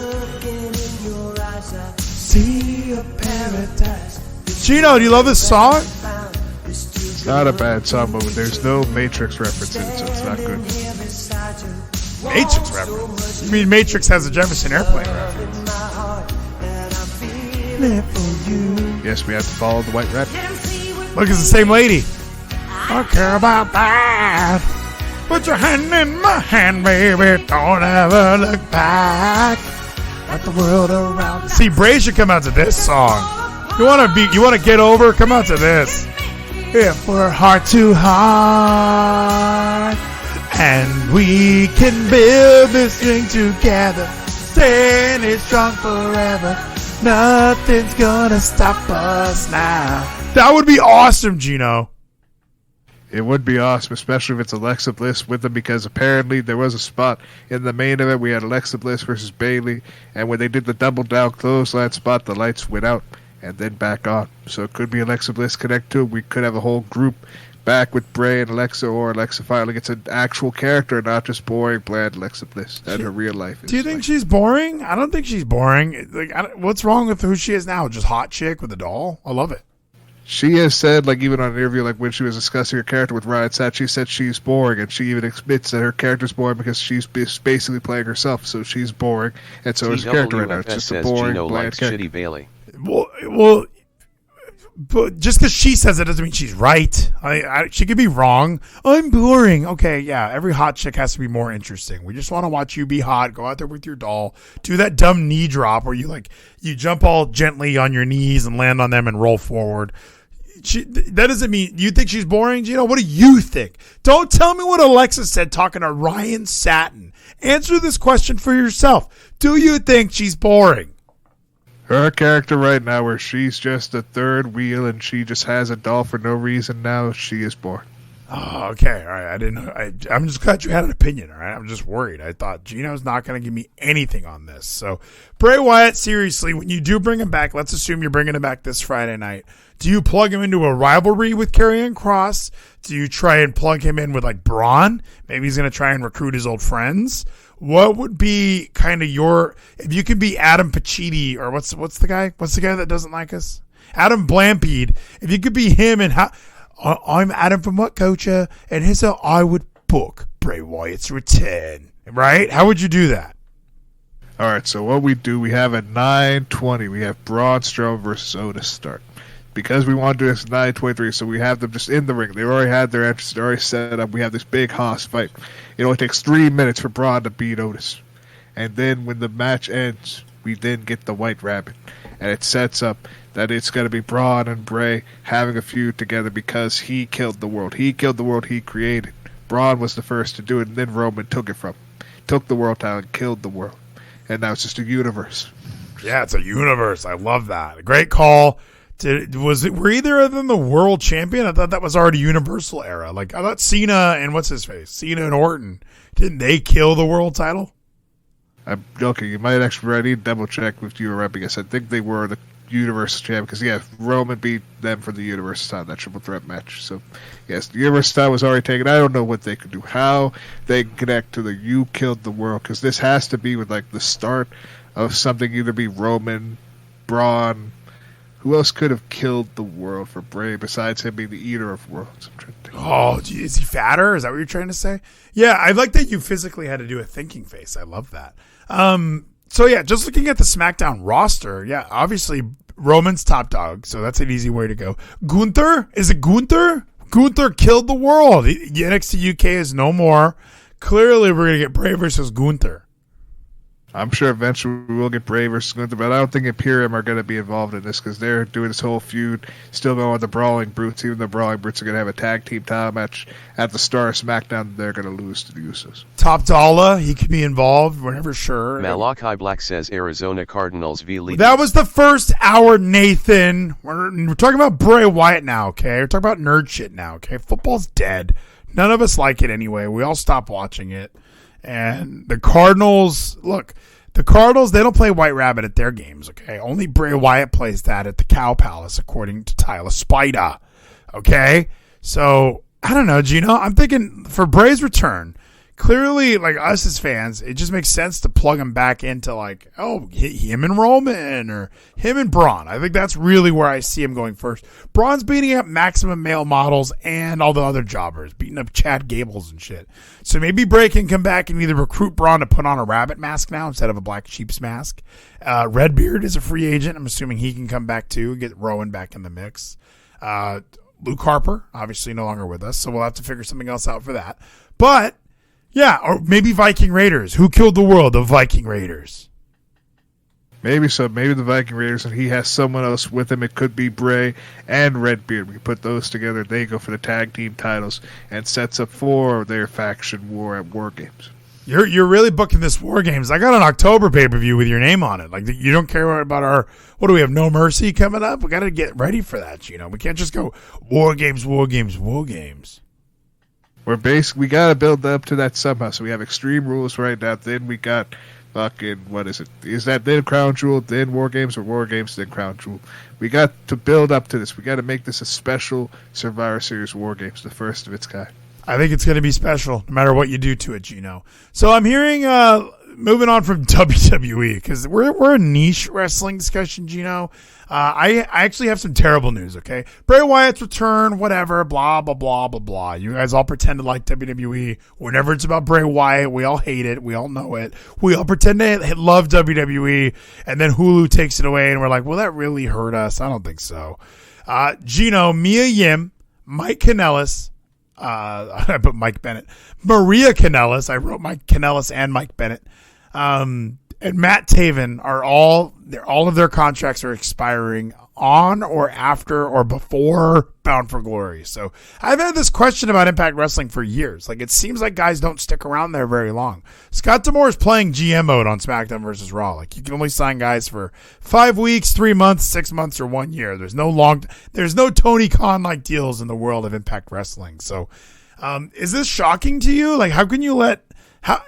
see a paradise. Geno, do you love this song? It's not a bad song, but there's no Matrix reference in it, so it's not good. Matrix reference? You mean Matrix has a Jefferson Airplane reference? Yes, we have to follow the white rabbit. Look, it's the same lady. I care about that. Put your hand in my hand, baby. Don't ever look back at the world around. See, Bray should come out to this song. You want to get over? Come out to this. If we're heart to heart, and we can build this thing together, standing strong forever. Nothing's gonna stop us now. That would be awesome, Geno. It would be awesome, especially if it's Alexa Bliss with them, because apparently there was a spot in the main event. We had Alexa Bliss versus Bayley, and when they did the double down clothesline spot, the lights went out and then back on. So it could be Alexa Bliss connect to it. We could have a whole group back with Bray and Alexa, or Alexa finally gets an actual character, not just boring, bland Alexa Bliss that her real life is. Do you think she's boring? I don't think she's boring. Like, what's wrong with who she is now? Just hot chick with a doll? I love it. She has said, like even on an interview, like when she was discussing her character with Ryan Satt, she said she's boring, and she even admits that her character's boring because she's basically playing herself, so she's boring, and so is her character right now. It's just a boring, bland character. Shitty Bailey. Well, but just because she says it doesn't mean she's right. She could be wrong. I'm boring. Okay, yeah. Every hot chick has to be more interesting. We just want to watch you be hot. Go out there with your doll. Do that dumb knee drop where you jump all gently on your knees and land on them and roll forward. That doesn't mean you think she's boring, Geno. What do you think? Don't tell me what Alexa said talking to Ryan Satin. Answer this question for yourself. Do you think she's boring? Her character right now, where she's just a third wheel and she just has a doll for no reason now, she is boring. Oh, okay. All right. I'm just glad you had an opinion. All right. I'm just worried. I thought Geno's not going to give me anything on this. So, Bray Wyatt, seriously, when you do bring him back, let's assume you're bringing him back this Friday night. Do you plug him into a rivalry with Karrion Kross? Do you try and plug him in with like Braun? Maybe he's going to try and recruit his old friends. What would be kind of if you could be Adam Pacitti, or what's the guy? What's the guy that doesn't like us? Adam Blampede. If you could be him, and I'm Adam from What Culture, and here's how I would book Bray Wyatt's return. Right? How would you do that? All right, so what we do, we have at 9:20, we have Braun Strowman versus Otis start. Because we want to do this at 9:23, so we have them just in the ring. They already had their entrance, they're already set up. We have this big Haas fight. It only takes 3 minutes for Braun to beat Otis. And then when the match ends, we didn't get the White Rabbit. And it sets up that it's going to be Braun and Bray having a feud together because he killed the world. He killed the world he created. Braun was the first to do it, and then Roman took it from him. Took the world title and killed the world. And now it's just a universe. Yeah, it's a universe. I love that. A great call. Were either of them the world champion? I thought that was already Universal era. Like, I thought Cena and what's his face? Cena and Orton. Didn't they kill the world title? I'm joking. You might actually I need to double check with you, right? Because I think they were the Universal champion. Because, yeah, Roman beat them for the Universal title, that triple threat match. So, yes, the Universal title was already taken. I don't know what they could do. How they can connect to the You Killed the World. Because this has to be with, like, the start of something, either be Roman, Braun. Who else could have killed the world for Bray besides him being the eater of worlds? Oh, gee, is he fatter? Is that what you're trying to say? Yeah, I like that you physically had to do a thinking face. I love that. So, yeah, just looking at the SmackDown roster, yeah, obviously Roman's top dog, so that's an easy way to go. Gunther? Is it Gunther? Gunther killed the world. NXT UK is no more. Clearly, we're going to get Bray versus Gunther. I'm sure eventually we will get Bray versus Gunther, but I don't think Imperium are going to be involved in this because they're doing this whole feud, still going with the Brawling Brutes. Even though Brawling Brutes are going to have a tag team title match at the start of SmackDown, they're going to lose to the Usos. Top Dollar, he could be involved. We're never sure. Malachi Black says Arizona Cardinals Vleeties. That was the first hour, Nathan. We're talking about Bray Wyatt now, okay? We're talking about nerd shit now, okay? Football's dead. None of us like it anyway. We all stopped watching it. And the Cardinals, look, the Cardinals, they don't play White Rabbit at their games, okay? Only Bray Wyatt plays that at the Cow Palace, according to Tyler Spider, okay? So, I don't know, Gino. I'm thinking for Bray's return, clearly, like us as fans, it just makes sense to plug him back into, like, him and Roman or him and Braun. I think that's really where I see him going first. Braun's beating up Maximum Male Models and all the other jobbers, beating up Chad Gables and shit. So maybe Bray can come back and either recruit Braun to put on a rabbit mask now instead of a black sheep's mask. Redbeard is a free agent. I'm assuming he can come back too, get Rowan back in the mix. Luke Harper, obviously no longer with us, so we'll have to figure something else out for that. But yeah, or maybe Viking Raiders. Who killed the world? The Viking Raiders. Maybe so. Maybe the Viking Raiders, and he has someone else with him. It could be Bray and Redbeard. We put those together. They go for the tag team titles and sets up for their faction war at War Games. You're really booking this War Games. I got an October pay-per-view with your name on it. Like, you don't care about our, what do we have, No Mercy coming up? We got to get ready for that, you know. We can't just go War Games, War Games, War Games. We got to build up to that somehow. So we have Extreme Rules right now. Then we got fucking, what is it? Is that then Crown Jewel, then War Games, or War Games, then Crown Jewel? We got to build up to this. We got to make this a special Survivor Series War Games, the first of its kind. I think it's going to be special, no matter what you do to it, Gino. So I'm hearing, moving on from WWE, because we're a niche wrestling discussion, Gino. I actually have some terrible news, okay? Bray Wyatt's return, whatever, blah, blah, blah, blah, blah. You guys all pretend to like WWE. Whenever it's about Bray Wyatt, we all hate it. We all know it. We all pretend to love WWE, and then Hulu takes it away, and we're like, will that really hurt us? I don't think so. Gino, Mia Yim, Mike Kanellis, I put Mike Bennett, Maria Kanellis, I wrote Mike Kanellis and Mike Bennett, and Matt Taven are all of their contracts are expiring on or after or before Bound for Glory. So I've had this question about Impact Wrestling for years. Like, it seems like guys don't stick around there very long. Scott D'Amore is playing GM mode on SmackDown versus Raw. Like, you can only sign guys for 5 weeks, 3 months, 6 months, or 1 year. There's no Tony Khan like deals in the world of Impact Wrestling. So is this shocking to you? Like, how can you let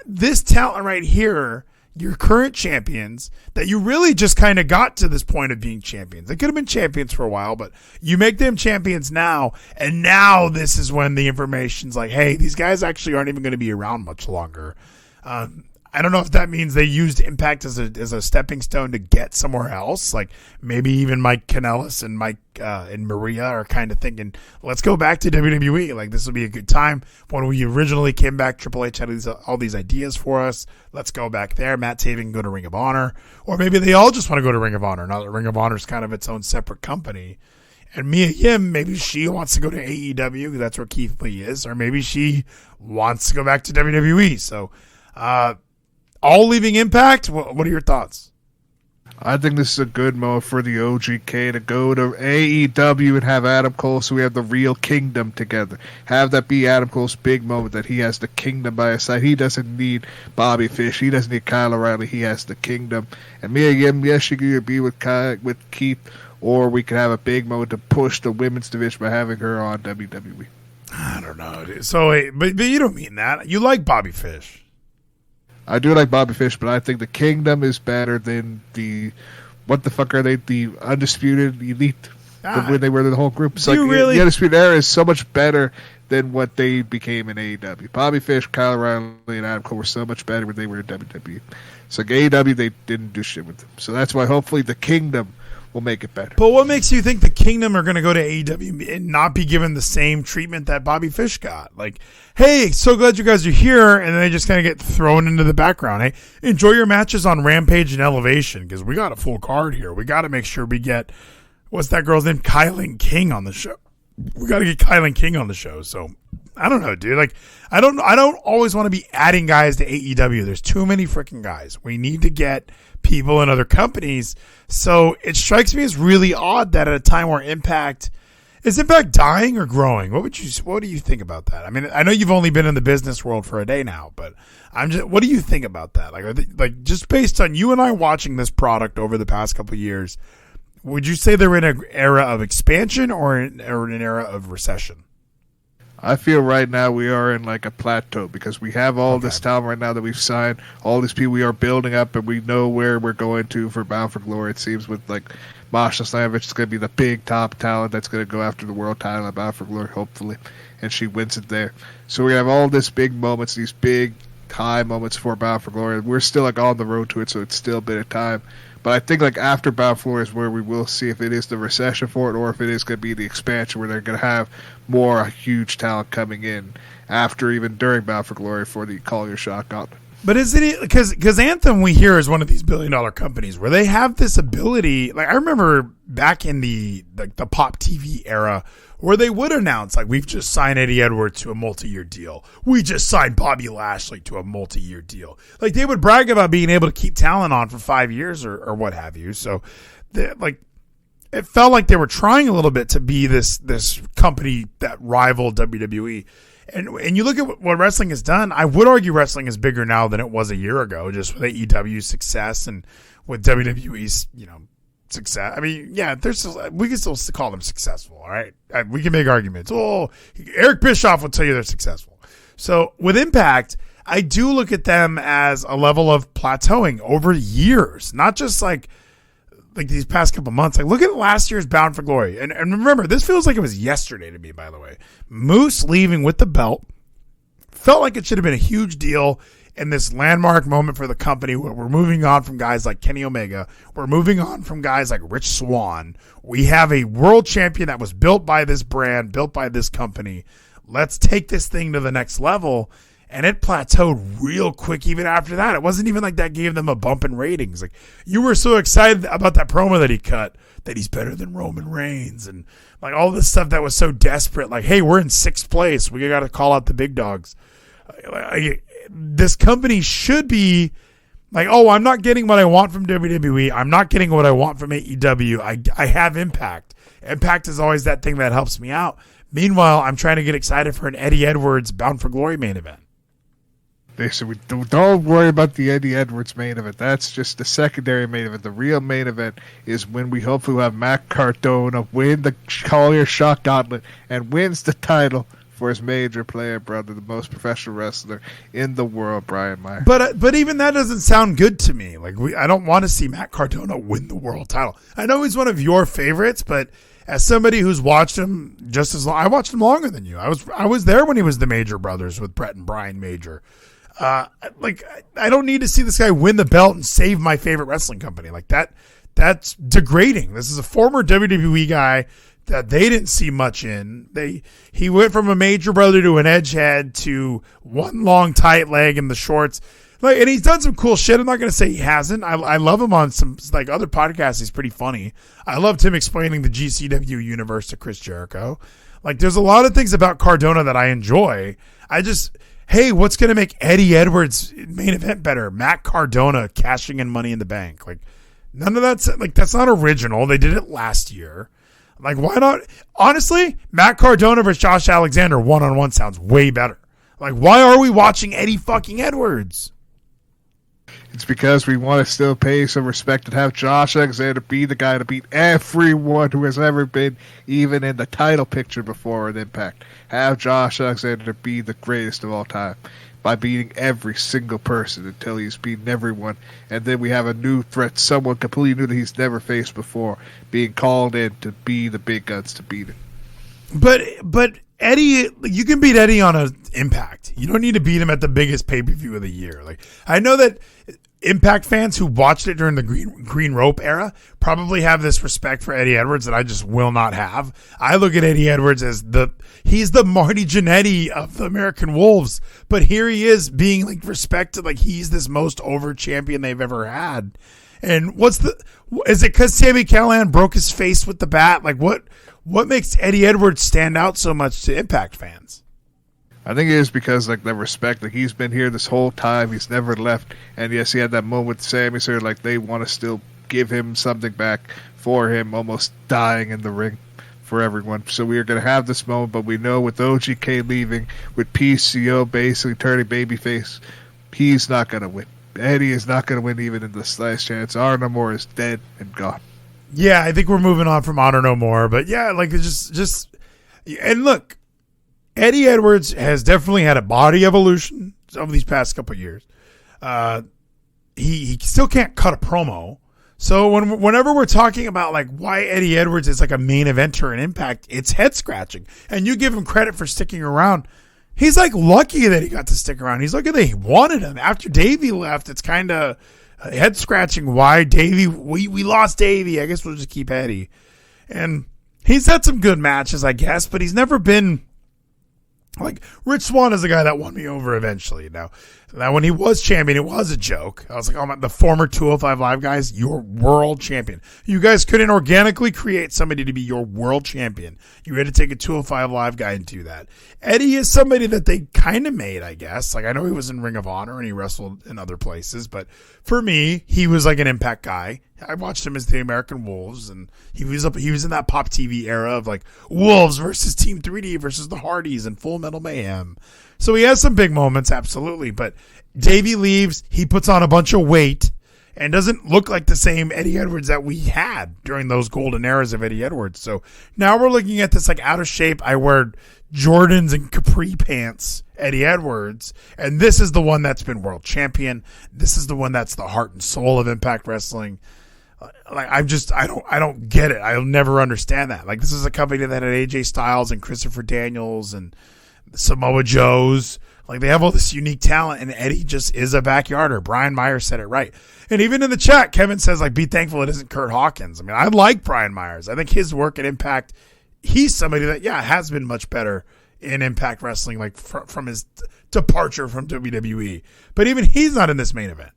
this talent right here, your current champions, that you really just kind of got to this point of being champions? They could have been champions for a while, but you make them champions now, and now this is when the information's like, hey, these guys actually aren't even going to be around much longer. I don't know if that means they used Impact as a stepping stone to get somewhere else. Like, maybe even Mike Kanellis and Mike and Maria are kind of thinking, let's go back to WWE. Like, this will be a good time. When we originally came back, Triple H had all these ideas for us. Let's go back there. Matt Taven can go to Ring of Honor. Or maybe they all just want to go to Ring of Honor, now that Ring of Honor is kind of its own separate company. And Mia Yim, maybe she wants to go to AEW because that's where Keith Lee is. Or maybe she wants to go back to WWE. So, all leaving Impact. What are your thoughts? I think this is a good moment for the OGK to go to AEW and have Adam Cole so we have the real kingdom together. Have that be Adam Cole's big moment that he has the kingdom by his side. He doesn't need Bobby Fish. He doesn't need Kyle O'Reilly. He has the kingdom. And Mia Yim, yes, she could be with Keith, or we could have a big moment to push the women's division by having her on WWE. I don't know. Dude. So, but you don't mean that. You like Bobby Fish. I do like Bobby Fish, but I think the Kingdom is better than the what the fuck are they? The Undisputed Elite when they were the whole group. It's like really? The Undisputed Era is so much better than what they became in AEW. Bobby Fish, Kyle O'Reilly, and Adam Cole were so much better when they were in WWE. So AEW, they didn't do shit with them. So that's why hopefully the Kingdom will make it better. But what makes you think the Kingdom are going to go to AEW and not be given the same treatment that Bobby Fish got? Like, hey, so glad you guys are here, and then they just kind of get thrown into the background. Hey, enjoy your matches on Rampage and Elevation because we got a full card here. We got to make sure we get, what's that girl's name? Kylan King on the show. We got to get Kylan King on the show. So I don't know, dude. Like, I don't always want to be adding guys to AEW. There's too many freaking guys. We need to get people in other companies. So it strikes me as really odd that at a time where Impact dying or growing? What do you think about that? I mean, I know you've only been in the business world for a day now, but what do you think about that? Like just based on you and I watching this product over the past couple of years, would you say they're in an era of expansion or in an era of recession? I feel right now we are in like a plateau because we have all this talent right now that we've signed, all these people we are building up, and we know where we're going to for Bound for Glory. It seems with like Masha Slamovich is going to be the big top talent that's going to go after the world title at Bound for Glory, hopefully, and she wins it there. So we have all these big moments, these big high moments for Bound for Glory. We're still like on the road to it, so it's still a bit of time. But I think like after Bound for Glory is where we will see if it is the recession for it or if it is going to be the expansion where they're going to have more huge talent coming in after even during Bound for Glory for the Call Your Shot Gauntlet. But isn't it because Anthem we hear is one of these billion-dollar companies where they have this ability? Like I remember back in the Pop TV era where they would announce like we've just signed Eddie Edwards to a multi-year deal. We just signed Bobby Lashley to a multi-year deal. Like they would brag about being able to keep talent on for 5 years or what have you. So it felt like they were trying a little bit to be this company that rivaled WWE. And you look at what wrestling has done, I would argue wrestling is bigger now than it was a year ago, just with AEW's success and with WWE's, success. I mean, yeah, we can still call them successful, all right? We can make arguments. Oh, Eric Bischoff will tell you they're successful. So with Impact, I do look at them as a level of plateauing over years, not just like these past couple months. Like look at last year's Bound for Glory. And remember, this feels like it was yesterday to me, by the way. Moose leaving with the belt felt like it should have been a huge deal in this landmark moment for the company where we're moving on from guys like Kenny Omega. We're moving on from guys like Rich Swann. We have a world champion that was built by this brand, built by this company. Let's take this thing to the next level. And it plateaued real quick even after that. It wasn't even like that gave them a bump in ratings. Like you were so excited about that promo that he cut that he's better than Roman Reigns and like all this stuff that was so desperate. Like, hey, we're in 6th place. We got to call out the big dogs. This company should be like, oh, I'm not getting what I want from WWE. I'm not getting what I want from AEW. I have Impact. Impact is always that thing that helps me out. Meanwhile, I'm trying to get excited for an Eddie Edwards Bound for Glory main event. They said, don't worry about the Eddie Edwards main event. That's just the secondary main event. The real main event is when we hopefully will have Matt Cardona win the Call Your Shot Gauntlet and wins the title for his major player brother, the most professional wrestler in the world, Brian Meyer. But even that doesn't sound good to me. Like I don't want to see Matt Cardona win the world title. I know he's one of your favorites, but as somebody who's watched him just as long, I watched him longer than you. I was there when he was the Major Brothers with Brett and Brian Major. I don't need to see this guy win the belt and save my favorite wrestling company. Like that's degrading. This is a former WWE guy that they didn't see much in. He went from a Major Brother to an edgehead to one long tight leg in the shorts. Like, and he's done some cool shit. I'm not going to say he hasn't. I love him on some like other podcasts. He's pretty funny. I loved him explaining the GCW universe to Chris Jericho. Like, there's a lot of things about Cardona that I enjoy. Hey, what's going to make Eddie Edwards main event better? Matt Cardona cashing in Money in the Bank. Like, None of that's like, that's not original. They did it last year. Like, why not? Honestly, Matt Cardona versus Josh Alexander one-on-one sounds way better. Like, why are we watching Eddie fucking Edwards? It's because we want to still pay some respect and have Josh Alexander be the guy to beat everyone who has ever been even in the title picture before in Impact. Have Josh Alexander be the greatest of all time by beating every single person until he's beaten everyone. And then we have a new threat, someone completely new that he's never faced before, being called in to be the big guns to beat him. But Eddie, you can beat Eddie on an Impact. You don't need to beat him at the biggest pay-per-view of the year. Like, I know that Impact fans who watched it during the green rope era probably have this respect for Eddie Edwards that I just will not have. I look at Eddie Edwards as he's the Marty Jannetty of the American Wolves, but here he is being like respected, like he's this most over champion they've ever had. And is it because Sami Callihan broke his face with the bat? Like what makes Eddie Edwards stand out so much to Impact fans? I think it is because, like, the respect. Like, he's been here this whole time. He's never left. And, yes, he had that moment with Sammy, so, like, they want to still give him something back for him almost dying in the ring for everyone. So we are going to have this moment, but we know with OGK leaving, with PCO basically turning babyface, he's not going to win. Eddie is not going to win even in the slightest chance. Honor No More is dead and gone. Yeah, I think we're moving on from Honor No More. But, yeah, like, it's just and look, Eddie Edwards has definitely had a body evolution over these past couple of years. He still can't cut a promo. So whenever we're talking about like why Eddie Edwards is like a main eventer in Impact, it's head scratching. And you give him credit for sticking around. He's like lucky that he got to stick around. He's lucky that he wanted him. After Davey left, it's kind of head scratching why Davey. We lost Davey. I guess we'll just keep Eddie. And he's had some good matches, I guess, but he's never been. Like, Rich Swann is the guy that won me over eventually. Now when he was champion, it was a joke. I was like, oh my, the former 205 Live guys, your world champion. You guys couldn't organically create somebody to be your world champion. You had to take a 205 Live guy and do that. Eddie is somebody that they kind of made, I guess. Like, I know he was in Ring of Honor and he wrestled in other places, but for me, he was like an Impact guy. I watched him as the American Wolves, and he was in that Pop TV era of like Wolves versus Team 3D versus the Hardys and Full Metal Mayhem. So he has some big moments, absolutely. But Davey leaves, he puts on a bunch of weight, and doesn't look like the same Eddie Edwards that we had during those golden eras of Eddie Edwards. So now we're looking at this like out of shape. I wear Jordans and capri pants Eddie Edwards, and this is the one that's been world champion. This is the one that's the heart and soul of Impact Wrestling. Like, I don't get it. I'll never understand that. Like, this is a company that had AJ Styles and Christopher Daniels and Samoa Joes. Like, they have all this unique talent, and Eddie just is a backyarder. Brian Myers said it right. And even in the chat, Kevin says, like, be thankful it isn't Kurt Hawkins. I mean, I like Brian Myers. I think his work at Impact, he's somebody that, yeah, has been much better in Impact Wrestling, like, from his departure from WWE. But even he's not in this main event.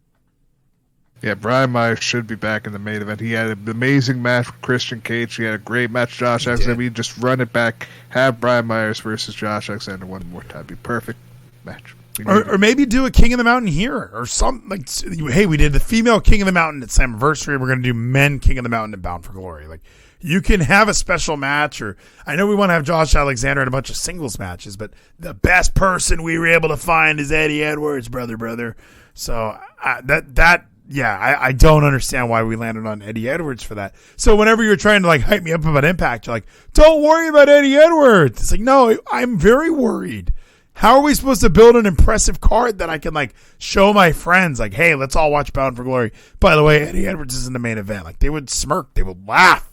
Yeah, Brian Myers should be back in the main event. He had an amazing match with Christian Cage. He had a great match, Josh Alexander. We just run it back, have Brian Myers versus Josh Alexander one more time. Be perfect match. Or maybe do a King of the Mountain here or something. Like, hey, we did the female King of the Mountain at Slammiversary. We're going to do men King of the Mountain at Bound for Glory. Like, you can have a special match, or I know we want to have Josh Alexander in a bunch of singles matches, but the best person we were able to find is Eddie Edwards, brother. So I don't understand why we landed on Eddie Edwards for that. So whenever you're trying to like hype me up about Impact, you're like, don't worry about Eddie Edwards. It's like, no, I'm very worried. How are we supposed to build an impressive card that I can like show my friends? Like, hey, let's all watch Bound for Glory. By the way, Eddie Edwards is in the main event. Like, they would smirk. They would laugh.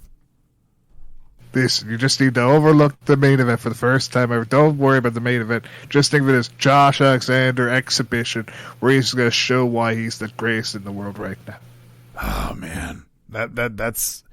Listen, you just need to overlook the main event for the first time ever. Don't worry about the main event. Just think of it as Josh Alexander exhibition, where he's going to show why he's the greatest in the world right now. Oh man, that's.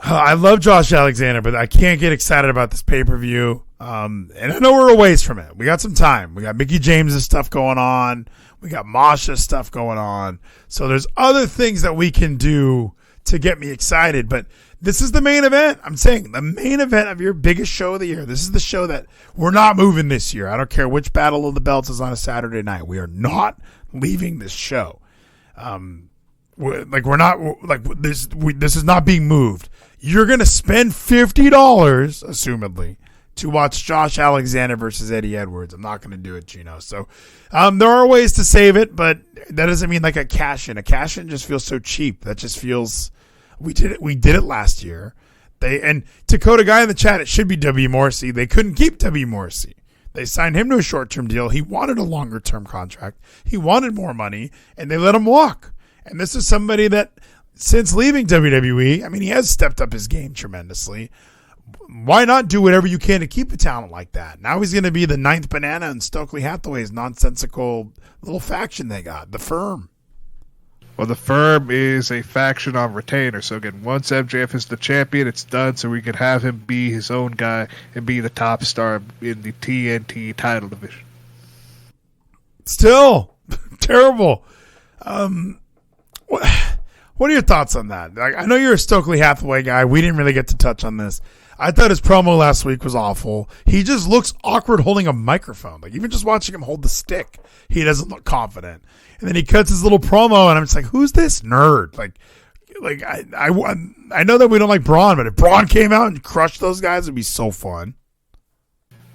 I love Josh Alexander, but I can't get excited about this pay-per-view. And I know we're a ways from it. We got some time. We got Mickie James' stuff going on. We got Masha's stuff going on. So there's other things that we can do to get me excited, but this is the main event. I'm saying the main event of your biggest show of the year. This is the show that we're not moving this year. I don't care which Battle of the Belts is on a Saturday night. We are not leaving this show. we're not like this. This is not being moved. You're gonna spend $50, assumedly, to watch Josh Alexander versus Eddie Edwards. I'm not gonna do it, Geno. So there are ways to save it, but that doesn't mean like a cash in. A cash in just feels so cheap. That just feels we did it last year. And Dakota Guy in the chat, it should be W. Morrissey. They couldn't keep W. Morrissey. They signed him to a short-term deal. He wanted a longer-term contract. He wanted more money, and they let him walk. And this is somebody that, since leaving WWE, I mean, he has stepped up his game tremendously. Why not do whatever you can to keep a talent like that? Now he's going to be the ninth banana in Stokely Hathaway's nonsensical little faction they got, the Firm. Well, the Firm is a faction on retainer. So again, once MJF is the champion, it's done. So we can have him be his own guy and be the top star in the TNT title division. Still terrible. What are your thoughts on that? I know you're a Stokely Hathaway guy. We didn't really get to touch on this. I thought his promo last week was awful. He just looks awkward holding a microphone. Like, even just watching him hold the stick, he doesn't look confident. And then he cuts his little promo, and I'm just like, who's this nerd? I know that we don't like Braun, but if Braun came out and crushed those guys, it'd be so fun.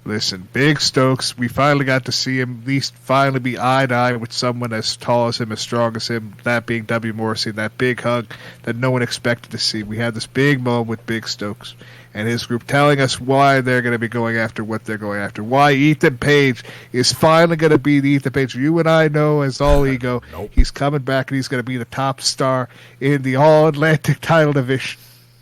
Listen, Big Stokes, we finally got to see him at least finally be eye to eye with someone as tall as him, as strong as him, that being W. Morrissey, that big hug that no one expected to see. We had this big moment with Big Stokes and his group telling us why they're going to be going after what they're going after, why Ethan Page is finally going to be the Ethan Page you and I know as All Ego. Nope. He's coming back and he's going to be the top star in the All-Atlantic title division.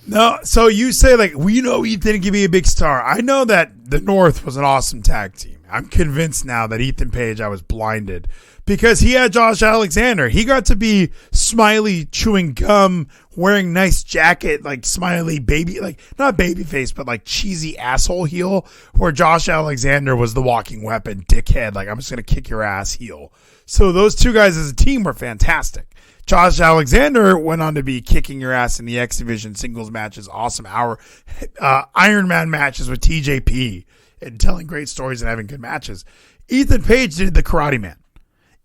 No, so you say, like, we know Ethan can be a big star. I know that the North was an awesome tag team. I'm convinced now that Ethan Page, I was blinded because he had Josh Alexander. He got to be smiley, chewing gum, wearing nice jacket, like smiley baby, like not baby face, but like cheesy asshole heel, where Josh Alexander was the walking weapon, dickhead. Like, I'm just going to kick your ass heel. So those two guys as a team were fantastic. Josh Alexander went on to be kicking your ass in the X Division singles matches, awesome Iron Man matches with TJP, and telling great stories and having good matches. Ethan Page did the Karate Man.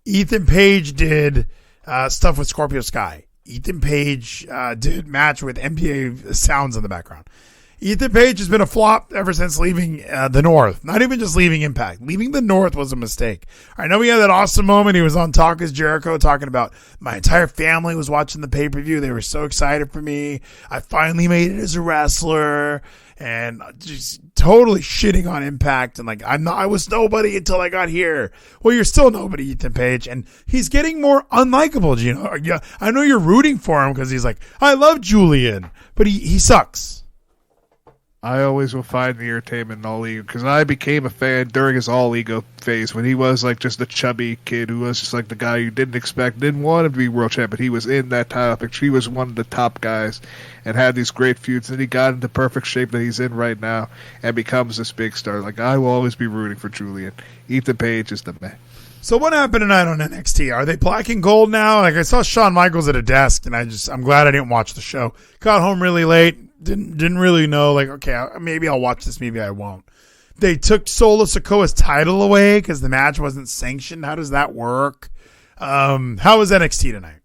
Ethan Page did stuff with Scorpio Sky. Ethan Page did match with NBA Sounds in the background. Ethan Page has been a flop ever since leaving the North. Not even just leaving Impact. Leaving the North was a mistake. I know we had that awesome moment. He was on Talk is Jericho talking about my entire family was watching the pay-per-view. They were so excited for me. I finally made it as a wrestler. And just totally shitting on Impact. And like, I was nobody until I got here. Well, you're still nobody, Ethan Page. And he's getting more unlikable, Geno. Yeah, I know you're rooting for him because he's like, I love Julian. But he sucks. I always will find the entertainment in All Ego because I became a fan during his All Ego phase when he was like just the chubby kid who was just like the guy you didn't expect, didn't want him to be world champ, but he was in that title picture. He was one of the top guys and had these great feuds. And he got into perfect shape that he's in right now and becomes this big star. Like, I will always be rooting for Julian. Ethan Page is the man. So what happened tonight on NXT? Are they black and gold now? Like, I saw Shawn Michaels at a desk, and I'm glad I didn't watch the show. Got home really late. Didn't really know. Like, okay, maybe I'll watch this. Maybe I won't. They took Solo Sikoa's title away because the match wasn't sanctioned. How does that work? How was NXT tonight?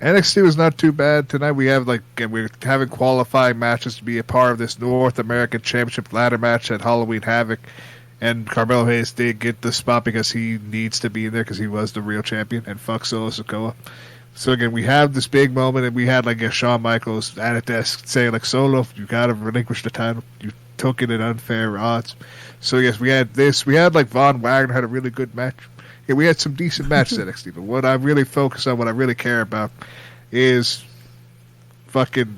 NXT was not too bad tonight. We're having qualifying matches to be a part of this North American Championship ladder match at Halloween Havoc. And Carmelo Hayes did get the spot because he needs to be in there because he was the real champion. And fuck Solo Sikoa. So again, we have this big moment, and we had like a Shawn Michaels at a desk saying like, Solo, you gotta relinquish the title. You took it at unfair odds. So yes, we had this. We had like Von Wagner had a really good match. Yeah, we had some decent matches at NXT. But what I really focus on, what I really care about, is fucking.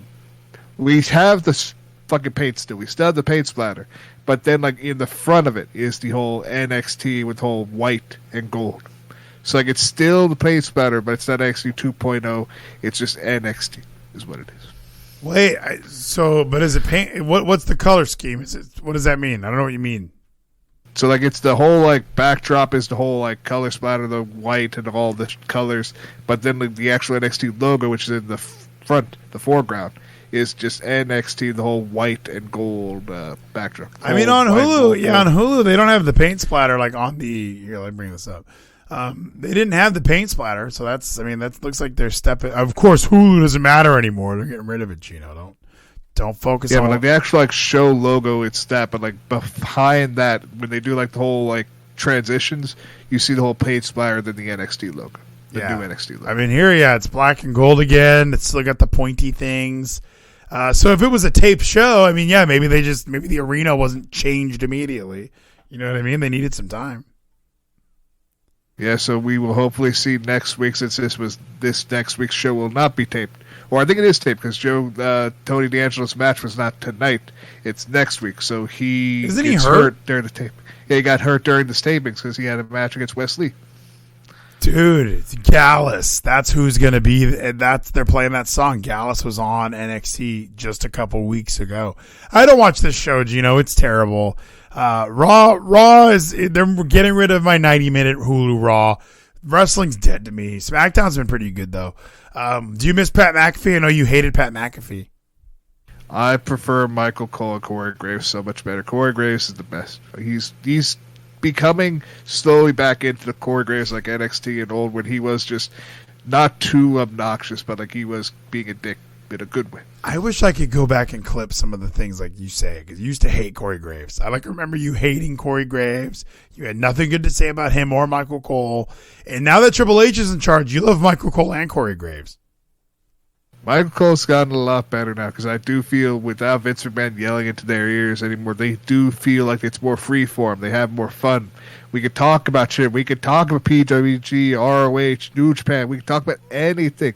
We have this fucking paint still. We still have the paint splatter, but then like in the front of it is the whole NXT with whole white and gold. So like it's still the paint splatter, but it's not NXT 2.0. It's just NXT is what it is. Wait, but is it paint? What's the color scheme? What does that mean? I don't know what you mean. So like it's the whole like backdrop is the whole like color splatter, the white and all the colors, but then the actual NXT logo, which is in the front, the foreground, is just NXT, the whole white and gold backdrop. I mean, on Hulu, on Hulu, they don't have the paint splatter like on the. Here, let me bring this up. They didn't have the paint splatter, so that looks like they're stepping. Of course, Hulu doesn't matter anymore. They're getting rid of it, Gino. Don't focus on. Yeah, but like the actual like show logo, it's that. But like behind that, when they do like the whole like transitions, you see the whole paint splatter, then the NXT logo, the new NXT logo. I mean, here, it's black and gold again. It's still got the pointy things. So if it was a taped show, I mean, maybe the arena wasn't changed immediately. You know what I mean? They needed some time. Yeah, so we will hopefully see next week, since this next week's show will not be taped. Or I think it is taped because Tony D'Angelo's match was not tonight. It's next week. So Isn't he he hurt during the tape. Yeah, he got hurt during the tapings because he had a match against Wesley. Dude, it's Gallus. That's who's going to be. They're playing that song. Gallus was on NXT just a couple weeks ago. I don't watch this show, Gino. It's terrible. Raw they're getting rid of my 90-minute Hulu Raw. Wrestling's dead to me. SmackDown's been pretty good, though. Do you miss Pat McAfee? I know you hated Pat McAfee. I prefer Michael Cole and Corey Graves so much better. Corey Graves is the best. He's becoming slowly back into the Corey Graves like NXT and old, when he was just not too obnoxious, but like he was being a dick in a good way. I wish I could go back and clip some of the things like you say, because you used to hate Corey Graves. I remember you hating Corey Graves. You had nothing good to say about him or Michael Cole. And now that Triple H is in charge, you love Michael Cole and Corey Graves. Michael Cole's gotten a lot better now, because I do feel without Vince McMahon yelling into their ears anymore, they do feel like it's more free for them. They have more fun. We could talk about shit. We could talk about PWG, ROH, New Japan. We could talk about anything.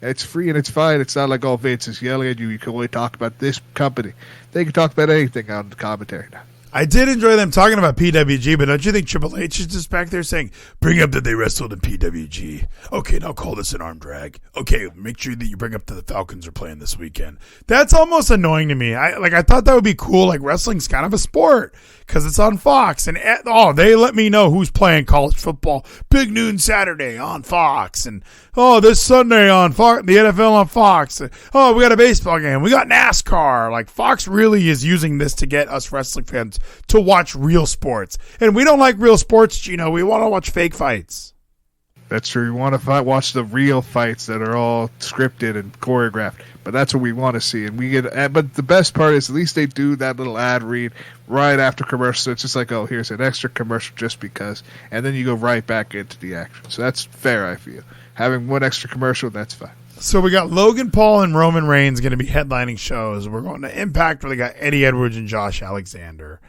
It's free and it's fine. It's not like, Vince is yelling at you. You can only talk about this company. They can talk about anything on the commentary now. I did enjoy them talking about PWG, but don't you think Triple H is just back there saying, bring up that they wrestled in PWG. Okay, now call this an arm drag. Okay, make sure that you bring up that the Falcons are playing this weekend. That's almost annoying to me. I thought that would be cool. Like, wrestling's kind of a sport because it's on Fox. And, they let me know who's playing college football. Big noon Saturday on Fox. And, this Sunday on Fox, the NFL on Fox. We got a baseball game. We got NASCAR. Like, Fox really is using this to get us wrestling fans to watch real sports. And we don't like real sports, Gino. We want to watch fake fights. That's true. We want to watch the real fights that are all scripted and choreographed. But that's what we want to see. And but the best part is at least they do that little ad read right after commercial. So it's just like, here's an extra commercial just because. And then you go right back into the action. So that's fair, I feel. Having one extra commercial, that's fine. So we got Logan Paul and Roman Reigns going to be headlining shows. We're going to Impact where they got Eddie Edwards and Josh Alexander.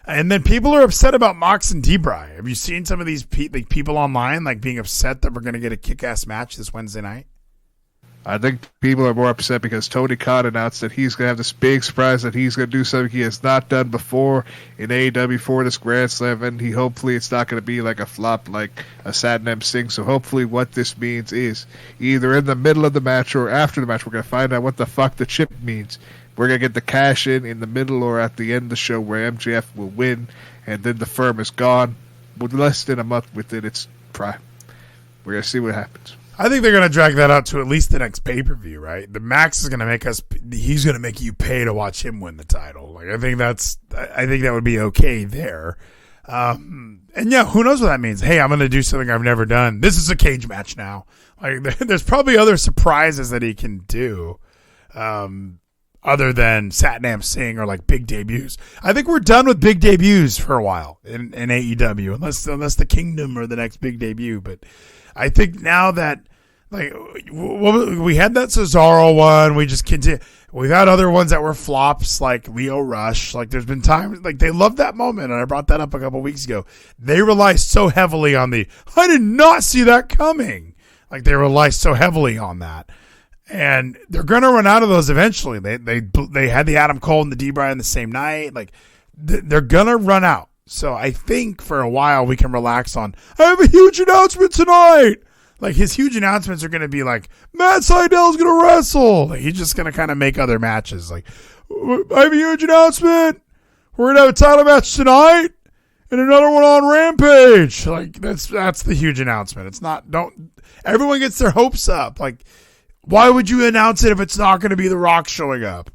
And then people are upset about Mox and Debray. Have you seen some of these people online being upset that we're going to get a kick-ass match this Wednesday night? I think people are more upset because Tony Khan announced that he's going to have this big surprise that he's going to do something he has not done before in AEW for this Grand Slam, and hopefully it's not going to be like a flop like a Satnam Singh. So hopefully what this means is either in the middle of the match or after the match, we're going to find out what the fuck the chip means. We're going to get the cash in the middle or at the end of the show where MJF will win, and then the firm is gone with less than a month within its prime. We're going to see what happens. I think they're going to drag that out to at least the next pay-per-view, right? The Max is going to he's going to make you pay to watch him win the title. I think that would be okay there. And who knows what that means? Hey, I'm going to do something I've never done. This is a cage match now. There's probably other surprises that he can do. Other than Satnam Singh or big debuts. I think we're done with big debuts for a while in AEW, unless the Kingdom or the next big debut. But I think now that we had that Cesaro one, we just continue. We've had other ones that were flops like Leo Rush. There's been times they love that moment, and I brought that up a couple weeks ago. They rely so heavily on I did not see that coming. They rely so heavily on that. And they're going to run out of those eventually. They had the Adam Cole and the Debray on the same night. They're going to run out. So I think for a while we can relax on, I have a huge announcement tonight. His huge announcements are going to be Matt Seidel's going to wrestle. He's just going to kind of make other matches. I have a huge announcement. We're going to have a title match tonight and another one on Rampage. That's the huge announcement. It's not, everyone gets their hopes up. Why would you announce it if it's not going to be The Rock showing up?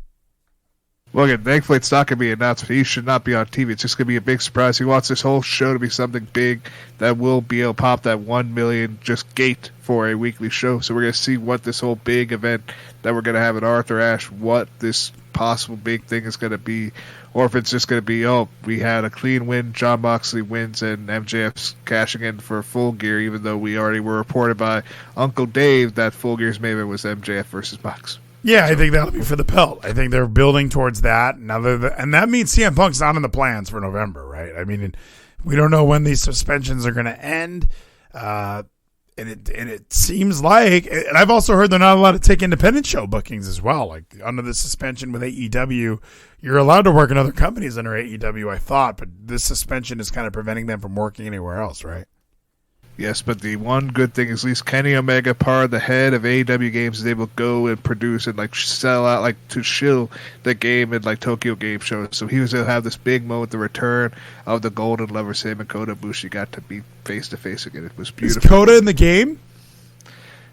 Well, again, thankfully it's not going to be announced. He should not be on TV. It's just going to be a big surprise. He wants this whole show to be something big that will be able to pop that 1 million just gate for a weekly show. So we're going to see what this whole big event that we're going to have at Arthur Ashe, what this possible big thing is going to be, or if it's just going to be, oh, we had a clean win, Jon Moxley wins, and MJF's cashing in for Full Gear, even though we already were reported by Uncle Dave that Full Gear's main event was MJF versus Mox. Yeah, I think that'll be for the belt. I think they're building towards that. And that means CM Punk's not in the plans for November, right? I mean, we don't know when these suspensions are going to end. And it seems like, and I've also heard they're not allowed to take independent show bookings as well. Like under the suspension with AEW, you're allowed to work in other companies under AEW, I thought, but this suspension is kind of preventing them from working anywhere else, right? Yes, but the one good thing is at least Kenny Omega, part of the head of AEW Games, is able to go and produce and like sell out, like to shill the game at like Tokyo Game Show. So he was able to have this big moment, the return of the Golden Lovers. Him and Kota Ibushi got to be face to face again. It was beautiful. Is Kota in the game?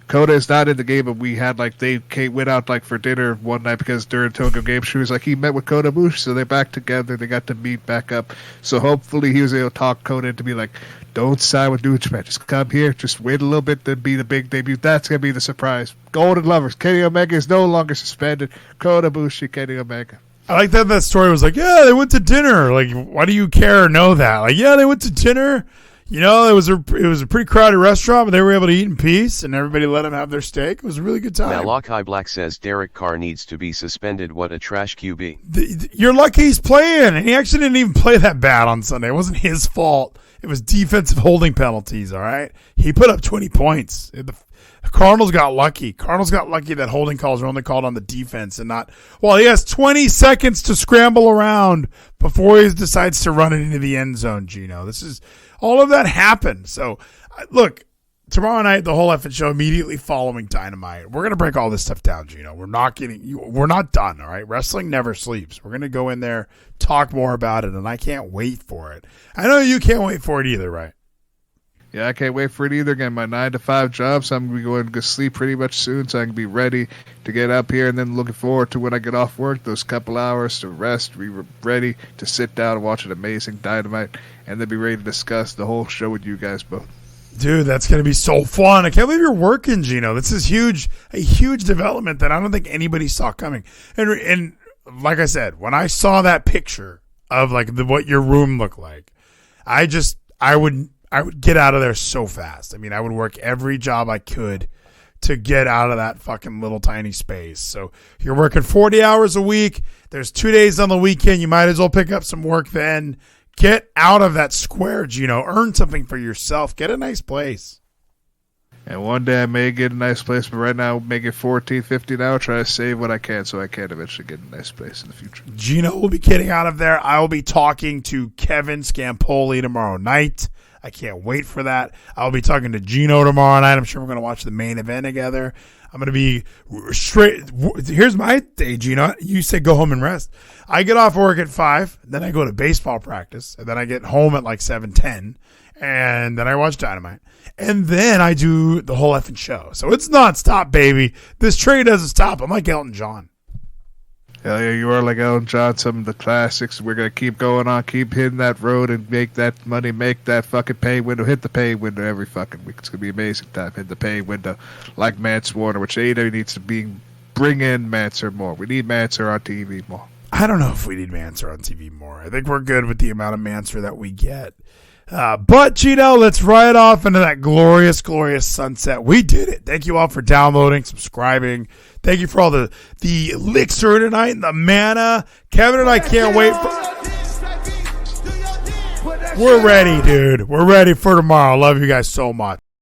Kota is not in the game, but we had like went out like for dinner one night because during Tokyo Game Show, he met with Kota Ibushi, so they're back together. They got to meet back up. So hopefully he was able to talk Kota into be like, don't sign with New Japan. Just come here. Just wait a little bit. Then be the big debut. That's gonna be the surprise. Golden Lovers. Kenny Omega is no longer suspended. Kota Ibushi, Kenny Omega. I like that story was like, yeah, they went to dinner. Like, why do you care or know that? Like, yeah, they went to dinner. You know, it was a pretty crowded restaurant, but they were able to eat in peace, and everybody let them have their steak. It was a really good time. Malachi Black says Derek Carr needs to be suspended. What a trash QB. You're lucky he's playing, and he actually didn't even play that bad on Sunday. It wasn't his fault. It was defensive holding penalties, all right? He put up 20 points. The Cardinals got lucky. Cardinals got lucky that holding calls were only called on the defense and not, well, he has 20 seconds to scramble around before he decides to run it into the end zone, Geno. All of that happened. So, look, tomorrow night, the whole effing show immediately following Dynamite. We're going to break all this stuff down, Geno. We're not done, all right? Wrestling never sleeps. We're going to go in there, talk more about it, and I can't wait for it. I know you can't wait for it either, right? Yeah, I can't wait for it either. Again, my 9 to 5 job, so I'm going to be going to sleep pretty much soon so I can be ready to get up here, and then looking forward to when I get off work, those couple hours to rest, be ready to sit down and watch an amazing Dynamite, and then be ready to discuss the whole show with you guys both. Dude, that's going to be so fun. I can't believe you're working, Geno. This is a huge development that I don't think anybody saw coming. And like I said, when I saw that picture of like what your room looked like, I would get out of there so fast. I mean, I would work every job I could to get out of that fucking little tiny space. So you're working 40 hours a week. There's 2 days on the weekend. You might as well pick up some work then. Get out of that square, Geno. Earn something for yourself. Get a nice place. And one day I may get a nice place, but right now make it 14, 15 now. Try to save what I can so I can eventually get a nice place in the future. Geno will be getting out of there. I will be talking to Kevin Scampoli tomorrow night. I can't wait for that. I'll be talking to Geno tomorrow night. I'm sure we're going to watch the main event together. I'm going to be straight. Here's my day, Geno. You said go home and rest. I get off work at 5, then I go to baseball practice, and then I get home at like 7:10, and then I watch Dynamite. And then I do the whole effing show. So it's nonstop, baby. This train doesn't stop. I'm like Elton John. Hell yeah, you are like Elton John, some of the classics. We're going to keep going on, keep hitting that road and make that money, make that fucking pay window, hit the pay window every fucking week. It's going to be an amazing time. Hit the pay window like Mance Warner, which AEW needs to bring in Manser more. We need Manser on TV more. I don't know if we need Manser on TV more. I think we're good with the amount of Manser that we get. But, Geno, let's ride off into that glorious, glorious sunset. We did it. Thank you all for downloading, subscribing. Thank you for all the elixir tonight and the mana. Kevin and I can't wait. We're ready, dude. We're ready for tomorrow. Love you guys so much.